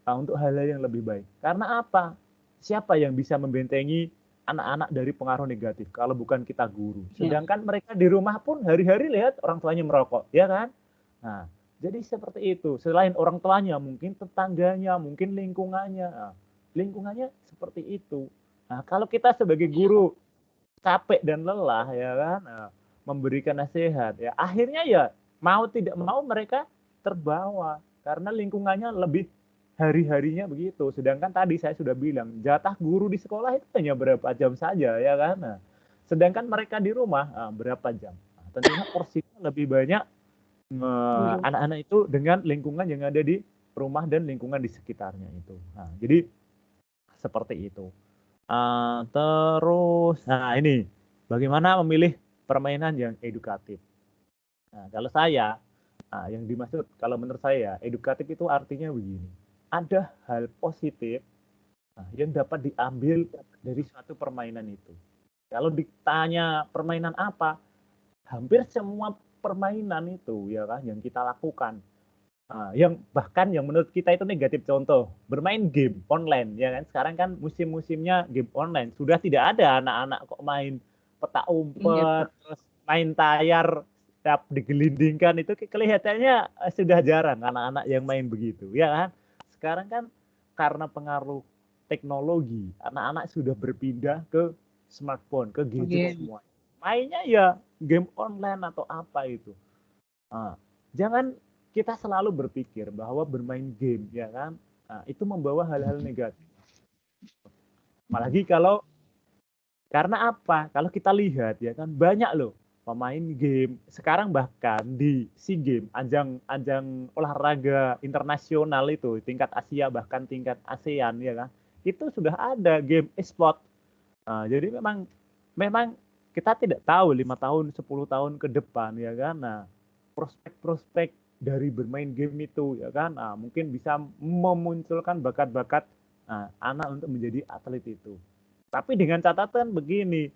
untuk hal-hal yang lebih baik. Karena apa? Siapa yang bisa membentengi anak-anak dari pengaruh negatif kalau bukan kita guru. Sedangkan mereka di rumah pun hari-hari lihat orang tuanya merokok, ya kan? Nah, jadi seperti itu. Selain orang tuanya, mungkin tetangganya, mungkin lingkungannya. Nah, lingkungannya seperti itu. Nah, kalau kita sebagai guru capek dan lelah, ya kan, memberikan nasihat, ya akhirnya ya mau tidak mau mereka terbawa karena lingkungannya lebih hari-harinya begitu. Sedangkan tadi saya sudah bilang, jatah guru di sekolah itu hanya berapa jam saja, ya kan? Nah, sedangkan mereka di rumah berapa jam? Nah, tentunya porsinya lebih banyak anak-anak itu dengan lingkungan yang ada di rumah dan lingkungan di sekitarnya itu. Nah, jadi seperti itu. Terus, nah ini bagaimana memilih permainan yang edukatif. Nah, kalau saya, yang dimaksud kalau menurut saya edukatif itu artinya begini. Ada hal positif yang dapat diambil dari suatu permainan itu. Kalau ditanya permainan apa, hampir semua permainan itu ya kan yang kita lakukan, yang bahkan yang menurut kita itu negatif, contoh bermain game online ya kan. Sekarang kan musim-musimnya game online, sudah tidak ada anak-anak kok main petak umpet, terus main tayar digelindingkan, itu kelihatannya sudah jarang anak-anak yang main begitu ya kan. Sekarang kan karena pengaruh teknologi, anak-anak sudah berpindah ke smartphone, ke gadget semua. Mainnya ya game online atau apa itu. Jangan kita selalu berpikir bahwa bermain game ya kan, itu membawa hal-hal negatif. Apalagi kalau karena apa? Kalau kita lihat ya kan banyak loh pemain game sekarang, bahkan di SEA Games, ajang olahraga internasional itu tingkat Asia bahkan tingkat ASEAN ya kan, itu sudah ada game e-sport. Jadi memang kita tidak tahu 5 tahun 10 tahun ke depan ya kan, prospek-prospek dari bermain game itu ya kan, mungkin bisa memunculkan bakat-bakat anak untuk menjadi atlet itu. Tapi dengan catatan begini,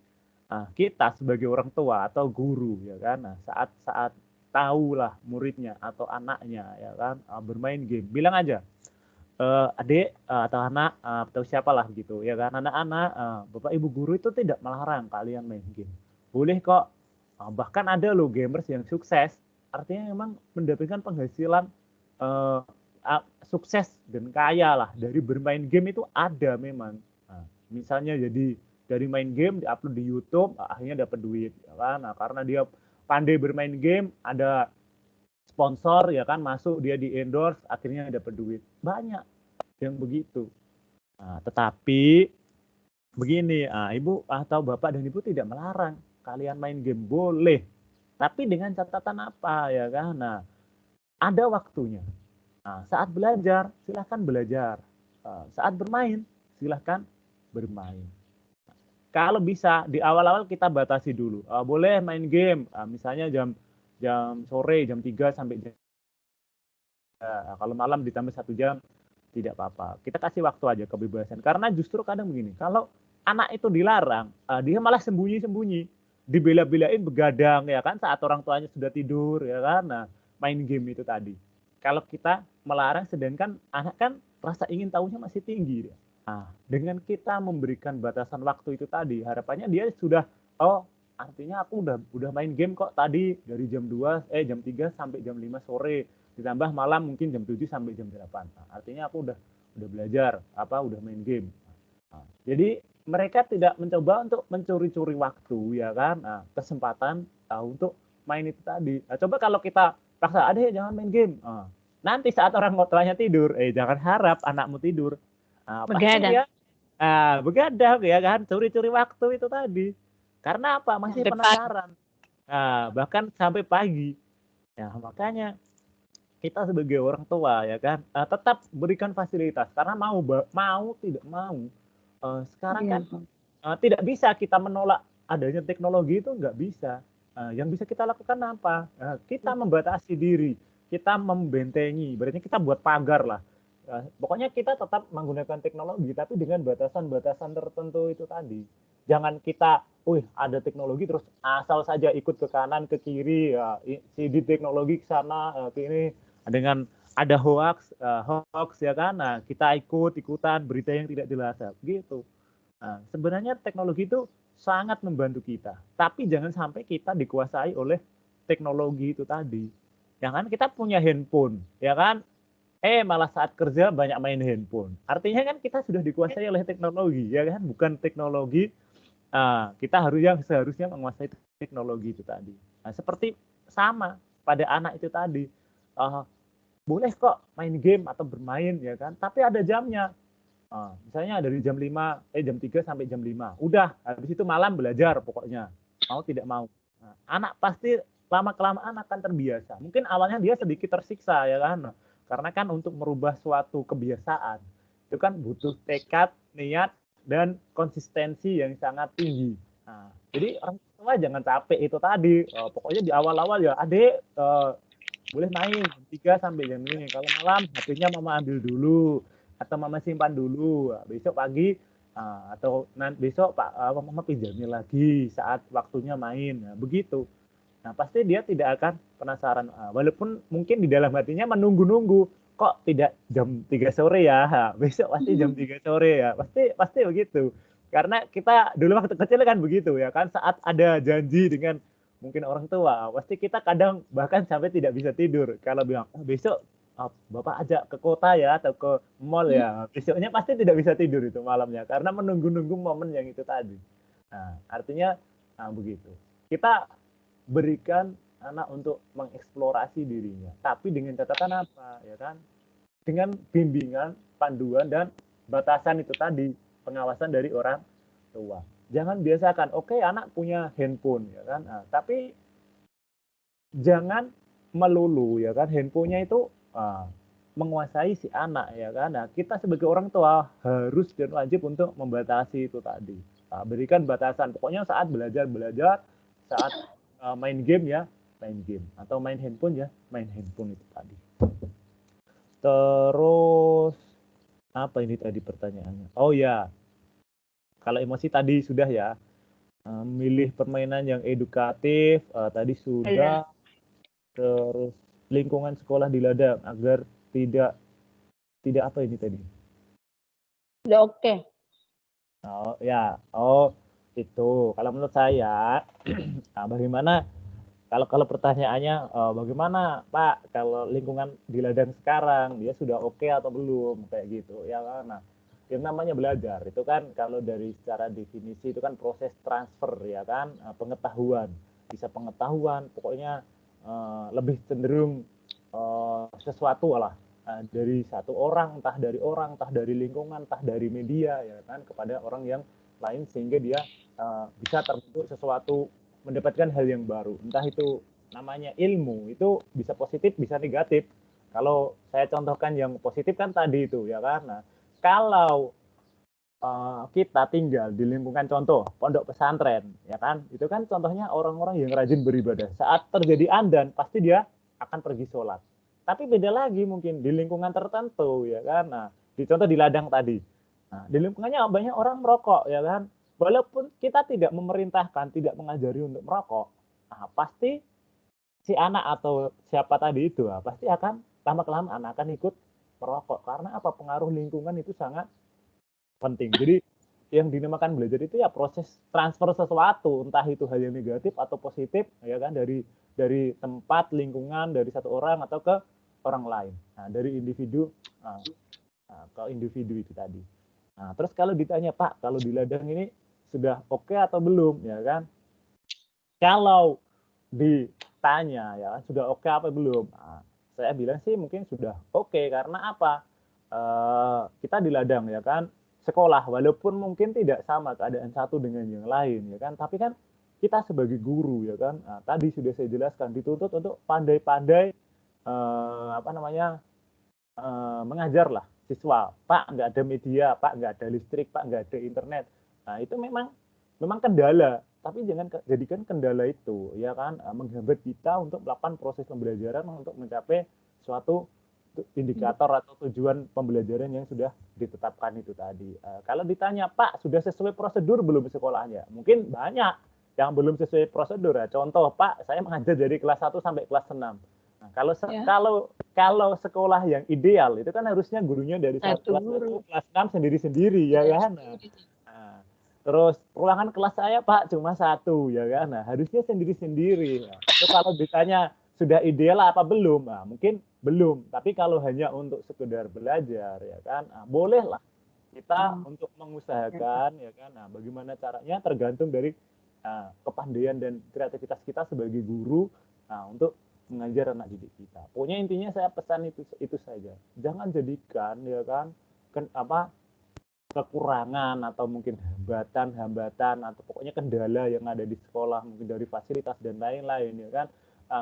kita sebagai orang tua atau guru ya kan, saat tahulah muridnya atau anaknya ya kan bermain game, bilang aja, adik atau anak atau siapalah gitu ya kan, anak-anak, bapak ibu guru itu tidak melarang kalian main game, boleh kok. Bahkan ada loh gamers yang sukses, artinya memang mendapatkan penghasilan sukses dan kaya lah dari bermain game itu ada memang. Misalnya jadi dari main game diupload di YouTube, akhirnya dapat duit ya kan. Karena dia pandai bermain game, ada sponsor ya kan masuk, dia di endorse, akhirnya dapat duit. Banyak yang begitu. Tetapi begini, ibu atau bapak dan ibu tidak melarang kalian main game, boleh. Tapi dengan catatan apa ya kan? Ada waktunya. Saat belajar silahkan belajar. Saat bermain silahkan bermain. Kalau bisa di awal-awal kita batasi dulu. Boleh main game, misalnya jam sore, jam 3 sampai jam. Kalau malam ditambah 1 jam, tidak apa-apa. Kita kasih waktu aja, kebebasan. Karena justru kadang begini, kalau anak itu dilarang, dia malah sembunyi-sembunyi. dibela-belain begadang ya kan saat orang tuanya sudah tidur ya kan. Nah, main game itu tadi. Kalau kita melarang sedangkan anak kan rasa ingin tahunya masih tinggi. Nah, dengan kita memberikan batasan waktu itu tadi, harapannya dia sudah oh, artinya aku udah main game kok tadi dari jam 3 sampai jam 5 sore, ditambah malam mungkin jam 7 sampai jam 8. Nah, artinya aku udah belajar, udah main game. Nah, jadi mereka tidak mencoba untuk mencuri-curi waktu ya kan, kesempatan untuk main itu tadi. Nah, coba kalau kita paksa, adek jangan main game. Nanti saat orang tuanya tidur, jangan harap anakmu tidur. Pasti dia begadang ya kan, curi-curi waktu itu tadi. Karena apa? Masih penasaran. Bahkan sampai pagi. Ya, makanya kita sebagai orang tua ya kan, tetap berikan fasilitas karena mau tidak mau. Sekarang kan tidak bisa kita menolak adanya teknologi, itu nggak bisa. Yang bisa kita lakukan apa? Kita membatasi diri, kita membentengi, berarti kita buat pagar lah. Pokoknya kita tetap menggunakan teknologi, tapi dengan batasan-batasan tertentu itu tadi. Jangan kita, ada teknologi terus asal saja ikut ke kanan, ke kiri, di teknologi ke sana, ke ini, dengan ada hoax ya kan, kita ikutan berita yang tidak jelas, gitu. Sebenarnya teknologi itu sangat membantu kita, tapi jangan sampai kita dikuasai oleh teknologi itu tadi. Jangan kita punya handphone, ya kan? Malah saat kerja banyak main handphone. Artinya kan kita sudah dikuasai oleh teknologi, ya kan? Bukan teknologi. Kita seharusnya menguasai teknologi itu tadi. Nah, seperti sama pada anak itu tadi. Boleh kok main game atau bermain, ya kan? Tapi ada jamnya. Misalnya dari jam 3 sampai jam 5. Udah, habis itu malam belajar pokoknya. Mau tidak mau. Anak pasti lama-kelamaan akan terbiasa. Mungkin awalnya dia sedikit tersiksa, ya kan? Karena kan untuk merubah suatu kebiasaan itu kan butuh tekad, niat, dan konsistensi yang sangat tinggi. Jadi orang tua jangan capek itu tadi. Pokoknya di awal-awal ya, adek boleh main 3 sampai jam ini. Kalau malam HP-nya mama ambil dulu atau mama simpan dulu. Besok pagi atau besok mama pinjamin lagi saat waktunya main. Begitu. Nah, pasti dia tidak akan penasaran. Walaupun mungkin di dalam hatinya menunggu-nunggu, kok tidak jam 3 sore ya? Besok pasti jam 3 sore ya. Pasti begitu. Karena kita dulu waktu kecil kan begitu ya kan, saat ada janji dengan mungkin orang tua, pasti kita kadang bahkan sampai tidak bisa tidur. Kalau bilang, besok Bapak ajak ke kota ya atau ke mall ya. Besoknya pasti tidak bisa tidur itu malamnya karena menunggu-nunggu momen yang itu tadi. Nah, artinya begitu. Kita berikan anak untuk mengeksplorasi dirinya, tapi dengan catatan apa, ya kan? Dengan bimbingan, panduan, dan batasan itu tadi, pengawasan dari orang tua. Jangan biasakan, oke, anak punya handphone, ya kan? Tapi jangan melulu, ya kan? Handphonenya itu menguasai si anak, ya kan? Nah, kita sebagai orang tua harus dan wajib untuk membatasi itu tadi. Berikan batasan. Pokoknya saat belajar, saat main game ya, main game. Atau main handphone ya, main handphone itu tadi. Terus, apa ini tadi pertanyaannya? Oh ya, kalau emosi tadi sudah ya. Milih permainan yang edukatif, tadi sudah. Terus, lingkungan sekolah di ladang agar tidak apa ini tadi? Udah oke. Oh ya, itu. Kalau menurut saya, bagaimana kalau pertanyaannya bagaimana Pak kalau lingkungan di ladang sekarang dia sudah oke atau belum kayak gitu ya kan? Nah, yang namanya belajar itu kan kalau dari secara definisi itu kan proses transfer ya kan, pengetahuan, bisa pengetahuan, pokoknya lebih cenderung sesuatu lah dari satu orang, entah dari lingkungan, entah dari media ya kan, kepada orang yang lain sehingga dia bisa terbentuk sesuatu, mendapatkan hal yang baru, entah itu namanya ilmu, itu bisa positif bisa negatif. Kalau saya contohkan yang positif kan tadi itu ya kan. Nah, kalau kita tinggal di lingkungan contoh pondok pesantren ya kan, itu kan contohnya orang-orang yang rajin beribadah, saat terjadi adzan pasti dia akan pergi sholat. Tapi beda lagi mungkin di lingkungan tertentu ya kan. Nah, di contoh di ladang tadi, nah, di lingkungannya banyak orang merokok ya kan, walaupun kita tidak memerintahkan, tidak mengajari untuk merokok, pasti si anak atau siapa tadi itu pasti akan lama-kelamaan anak akan ikut merokok. Karena apa? Pengaruh lingkungan itu sangat penting. Jadi yang dinamakan belajar itu ya proses transfer sesuatu, entah itu hal yang negatif atau positif, ya kan, dari tempat, lingkungan, dari satu orang atau ke orang lain. Nah, dari individu ke individu itu tadi. Nah, terus kalau ditanya, Pak, kalau di ladang ini sudah oke atau belum, ya kan? Kalau ditanya, ya kan, sudah oke apa belum? Nah, saya bilang sih mungkin sudah oke, karena apa? Kita di ladang, ya kan, sekolah, walaupun mungkin tidak sama keadaan satu dengan yang lain, ya kan, tapi kan kita sebagai guru, ya kan, tadi sudah saya jelaskan, dituntut untuk pandai-pandai mengajar lah siswa. Pak, nggak ada media, Pak, nggak ada listrik, Pak, nggak ada internet. Nah, itu memang kendala, tapi jangan jadikan kendala itu, ya kan, menghambat kita untuk melakukan proses pembelajaran untuk mencapai suatu indikator atau tujuan pembelajaran yang sudah ditetapkan itu tadi. Kalau ditanya, Pak, sudah sesuai prosedur belum sekolahnya? Mungkin banyak yang belum sesuai prosedur. Ya. Contoh, Pak, saya mengajar dari kelas 1 sampai kelas 6. Nah, kalau sekolah yang ideal itu kan harusnya gurunya dari kelas 1, kelas 6 sendiri-sendiri, ya kan? Nah, terus ruangan kelas saya, Pak, cuma 1, ya kan? Nah, harusnya sendiri-sendiri. Nah, itu kalau ditanya sudah ideal apa belum? Nah, mungkin belum. Tapi kalau hanya untuk sekedar belajar, ya kan, bolehlah kita untuk mengusahakan, ya kan. Nah, bagaimana caranya tergantung dari kepandaian dan kreativitas kita sebagai guru untuk mengajar anak didik kita. Pokoknya intinya saya pesan itu saja. Jangan jadikan, ya kan, kekurangan atau mungkin hambatan atau pokoknya kendala yang ada di sekolah, mungkin dari fasilitas dan lain-lain, ya kan,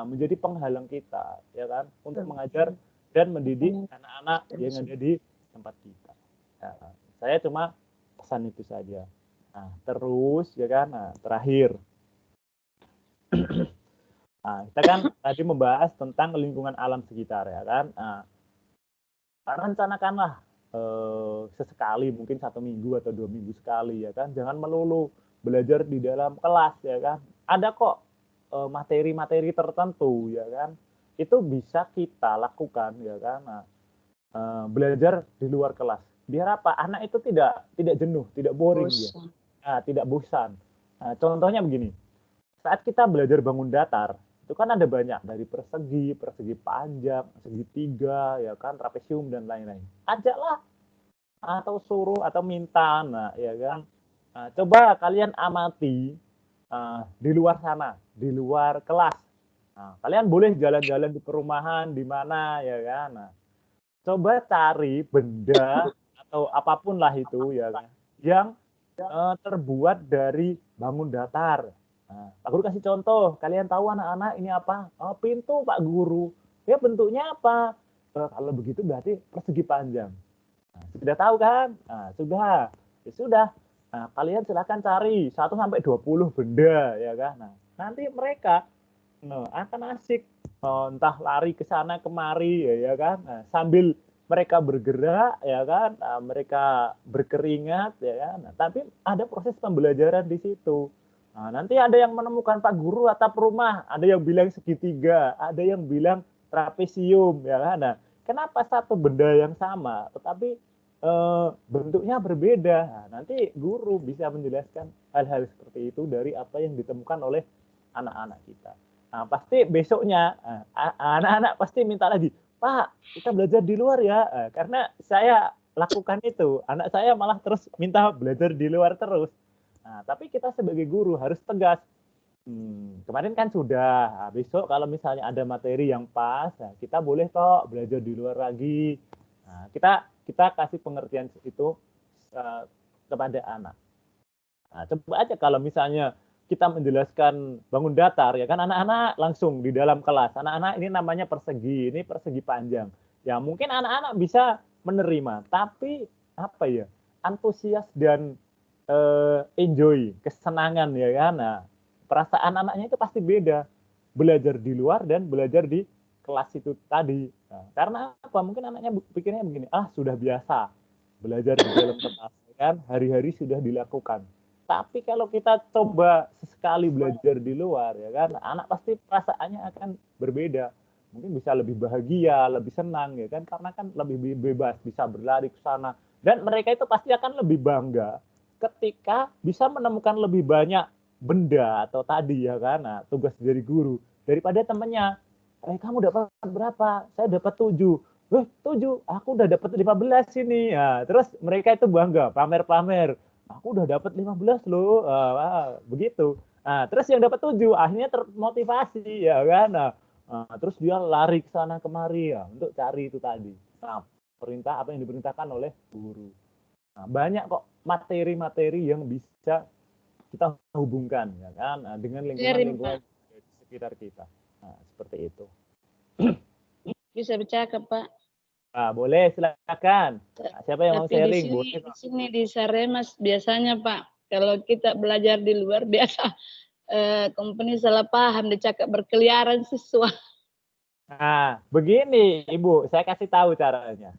menjadi penghalang kita, ya kan, untuk mengajar dan mendidik anak-anak yang ada di tempat kita. Nah, saya cuma pesan itu saja. Nah, terus, ya kan, terakhir, kita kan tadi membahas tentang lingkungan alam sekitar, ya kan. Rencanakanlah sesekali, mungkin 1 minggu atau 2 minggu sekali, ya kan, jangan melulu belajar di dalam kelas, ya kan. Ada kok materi-materi tertentu, ya kan, itu bisa kita lakukan, ya kan, belajar di luar kelas. Biar apa? Anak itu tidak jenuh, tidak boring, ya. Tidak bosan. Contohnya begini, saat kita belajar bangun datar, itu kan ada banyak, dari persegi panjang, segitiga, ya kan, trapesium dan lain-lain. Ajaklah atau suruh atau minta, ya kan. Coba kalian amati di luar sana, di luar kelas. Kalian boleh jalan-jalan di perumahan, di mana, ya kan. Coba cari benda atau apapun lah itu, ya kan, yang terbuat dari bangun datar. Pak Guru kasih contoh, kalian tahu anak-anak ini apa? Pintu, Pak Guru. Ya, bentuknya apa? Kalau begitu berarti persegi panjang. Sudah tahu kan? Sudah. Ya, sudah. Kalian silakan cari 1-20 benda, ya kan. Nanti mereka akan asik, entah lari ke sana kemari, ya kan. Sambil mereka bergerak, ya kan, mereka berkeringat, ya kan. Tapi ada proses pembelajaran di situ. Nanti ada yang menemukan Pak Guru atap rumah, ada yang bilang segitiga, ada yang bilang trapesium, ya kan. Kenapa satu benda yang sama, tetapi bentuknya berbeda? Nanti guru bisa menjelaskan hal-hal seperti itu dari apa yang ditemukan oleh anak-anak kita. Pasti besoknya anak-anak pasti minta lagi, Pak, kita belajar di luar ya, karena saya lakukan itu. Anak saya malah terus minta belajar di luar terus. Tapi kita sebagai guru harus tegas. Kemarin kan sudah, besok kalau misalnya ada materi yang pas, kita boleh kok belajar di luar lagi. Kita kasih pengertian itu kepada anak. Coba aja kalau misalnya kita menjelaskan bangun datar, ya kan, anak-anak langsung di dalam kelas. Anak-anak ini namanya persegi, ini persegi panjang. Ya mungkin anak-anak bisa menerima, tapi apa ya, antusias dan enjoy, kesenangan, ya kan. Perasaan anaknya itu pasti beda. Belajar di luar dan belajar di kelas itu tadi. Karena apa? Mungkin anaknya pikirnya begini, sudah biasa belajar di dalam kelas, kan, hari-hari sudah dilakukan. Tapi kalau kita coba sesekali belajar di luar, ya kan, anak pasti perasaannya akan berbeda. Mungkin bisa lebih bahagia, lebih senang, ya kan, karena kan lebih bebas, bisa berlari ke sana. Dan mereka itu pasti akan lebih bangga ketika bisa menemukan lebih banyak benda atau tadi, ya kan, nah, tugas dari guru daripada temannya. Kamu dapat berapa? Saya dapat 7. 7, aku udah dapat 15 ini. Ya, terus mereka itu bangga, pamer-pamer. Aku udah dapat 15 loh. Begitu. Nah, terus yang dapat 7 akhirnya termotivasi, ya kan. Nah, terus dia lari ke sana kemari ya untuk cari itu tadi. Nah, perintah apa yang diperintahkan oleh guru. Nah, banyak kok materi-materi yang bisa kita hubungkan, ya kan, dengan lingkungan-lingkungan di sekitar kita. Nah, seperti itu. Bisa bercakap, Pak. Boleh, silakan. Nah, siapa yang mau sharing? Di sini di Saremas biasanya, Pak, kalau kita belajar di luar biasa company salah paham, dicakap berkeliaran siswa. Nah, begini, Ibu, saya kasih tahu caranya.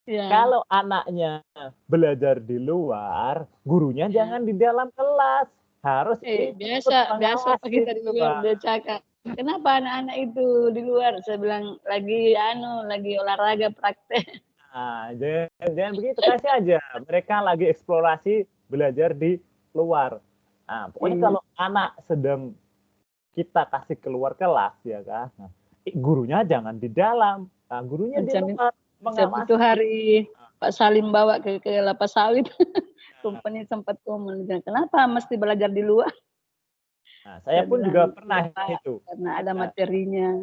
Ya. Kalau anaknya belajar di luar, gurunya jangan di dalam kelas. Harus biasa kita di luar dia cakap. Kenapa anak-anak itu di luar? Saya bilang lagi olahraga praktek. Nah, jangan begitu, kasih aja. Mereka lagi eksplorasi belajar di luar. Nah, pokoknya kalau anak sedang kita kasih keluar kelas, ya kan, nah, gurunya jangan di dalam. Nah, gurunya di luar mengawasi. Itu hari Pak Salim bawa ke lapas sawit, company sempat komen, kenapa mesti belajar di luar? Nah, saya pun juga pernah itu. Karena ada materinya.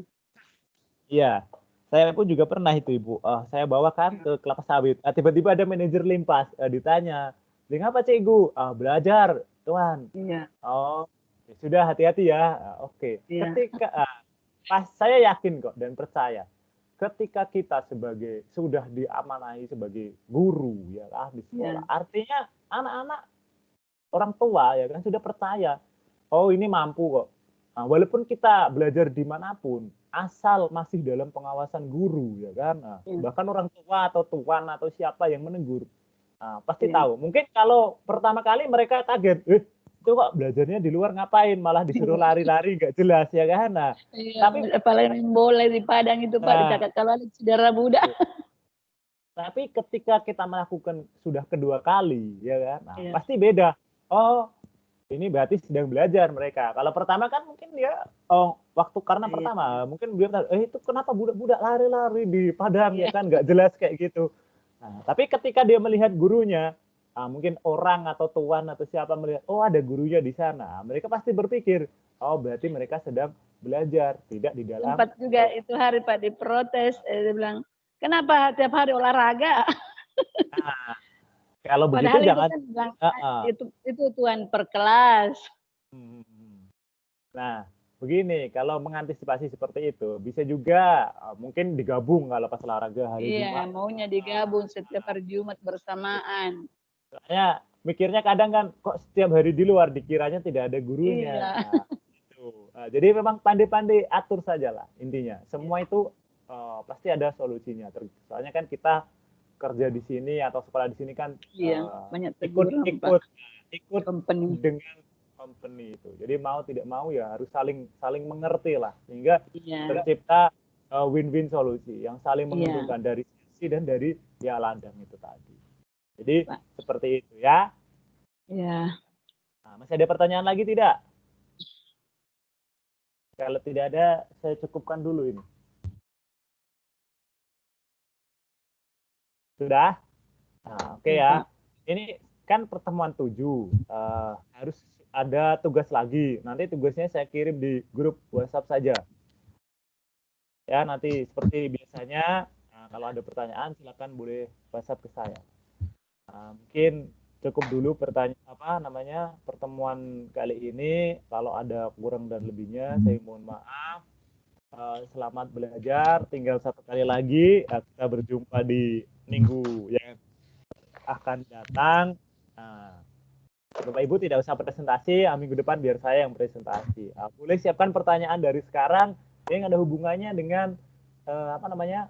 Iya, saya pun juga pernah itu, Ibu. Saya bawakan ke kelapa sawit. Tiba-tiba ada manajer limpas, ditanya, "Apa Cikgu?" "Belajar, Tuan." Iya. "Oh, ya sudah, hati-hati ya." Oke. Iya. Ketika pas saya yakin kok dan percaya, ketika kita sudah diamanahi sebagai guru, ya kan, di sekolah, artinya anak-anak, orang tua, ya kan, sudah percaya. Oh, ini mampu kok. Nah, walaupun kita belajar dimanapun, asal masih dalam pengawasan guru, ya kan. Nah, bahkan orang tua atau tuan atau siapa yang menegur, pasti tahu. Mungkin kalau pertama kali mereka kaget, itu kok belajarnya di luar ngapain? Malah disuruh lari-lari nggak jelas, ya kan. Nah, tapi apalagi main bola di Padang itu, Pak, dicakap kalau ada saudara muda. Tapi ketika kita melakukan sudah kedua kali, ya kan, nah, pasti beda. Oh, ini berarti sedang belajar mereka. Kalau pertama kan mungkin dia karena pertama mungkin dia itu kenapa budak-budak lari-lari di padang, ya kan, nggak jelas kayak gitu. Nah, tapi ketika dia melihat gurunya, mungkin orang atau tuan atau siapa melihat, oh ada gurunya di sana, mereka pasti berpikir, oh berarti mereka sedang belajar, tidak di dalam. Sempat juga itu hari Pak diprotes, dia bilang, kenapa tiap hari olahraga? Nah, kalau begitu padahal jangan. Itu kan bilang, itu tuan per kelas. Nah, begini, kalau mengantisipasi seperti itu, bisa juga mungkin digabung kalau pas olahraga hari Jumat. Iya, maunya digabung setiap hari Jumat bersamaan. Soalnya mikirnya kadang kan, kok setiap hari di luar dikiranya tidak ada gurunya. Iya. Nah, gitu. Jadi memang pandai-pandai atur saja lah intinya. Semua itu pasti ada solusinya. Soalnya kan kita kerja di sini atau sekolah di sini kan banyak ikut company. Dengan company itu. Jadi mau tidak mau ya harus saling mengerti lah, sehingga tercipta win-win solusi yang saling menguntungkan dari sisi dan dari ladang itu tadi. Jadi seperti itu ya. Iya. Nah, masih ada pertanyaan lagi tidak? Kalau tidak ada, saya cukupkan dulu ini. Sudah? Nah, oke ya. Ini kan pertemuan 7. Harus ada tugas lagi. Nanti tugasnya saya kirim di grup WhatsApp saja. Ya, nanti seperti biasanya, kalau ada pertanyaan silakan boleh WhatsApp ke saya. Mungkin cukup dulu pertemuan kali ini. Kalau ada kurang dan lebihnya, saya mohon maaf. Selamat belajar. Tinggal satu kali lagi. Kita berjumpa di minggu yang akan datang. Bapak Ibu tidak usah presentasi. Minggu depan biar saya yang presentasi. Boleh siapkan pertanyaan dari sekarang yang ada hubungannya dengan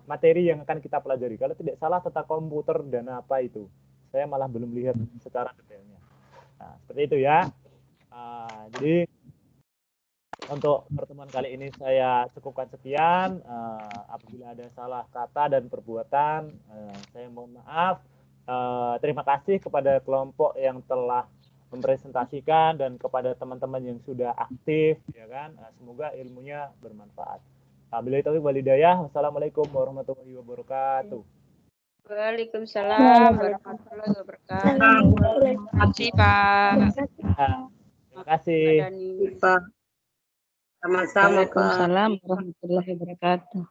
materi yang akan kita pelajari. Kalau tidak salah tentang komputer dan apa itu. Saya malah belum lihat secara detailnya. Nah, seperti itu ya. Jadi untuk pertemuan kali ini saya cukupkan sekian. Apabila ada salah kata dan perbuatan, saya mohon maaf. Terima kasih kepada kelompok yang telah mempresentasikan dan kepada teman-teman yang sudah aktif, ya kan. Semoga ilmunya bermanfaat. Wabillahi taufiq wal hidayah. Wassalamualaikum warahmatullahi wabarakatuh. Waalaikumsalam warahmatullahi wabarakatuh. Terima kasih Pak. Terima kasih. Sama-sama Pak. Waalaikumsalam warahmatullahi wabarakatuh.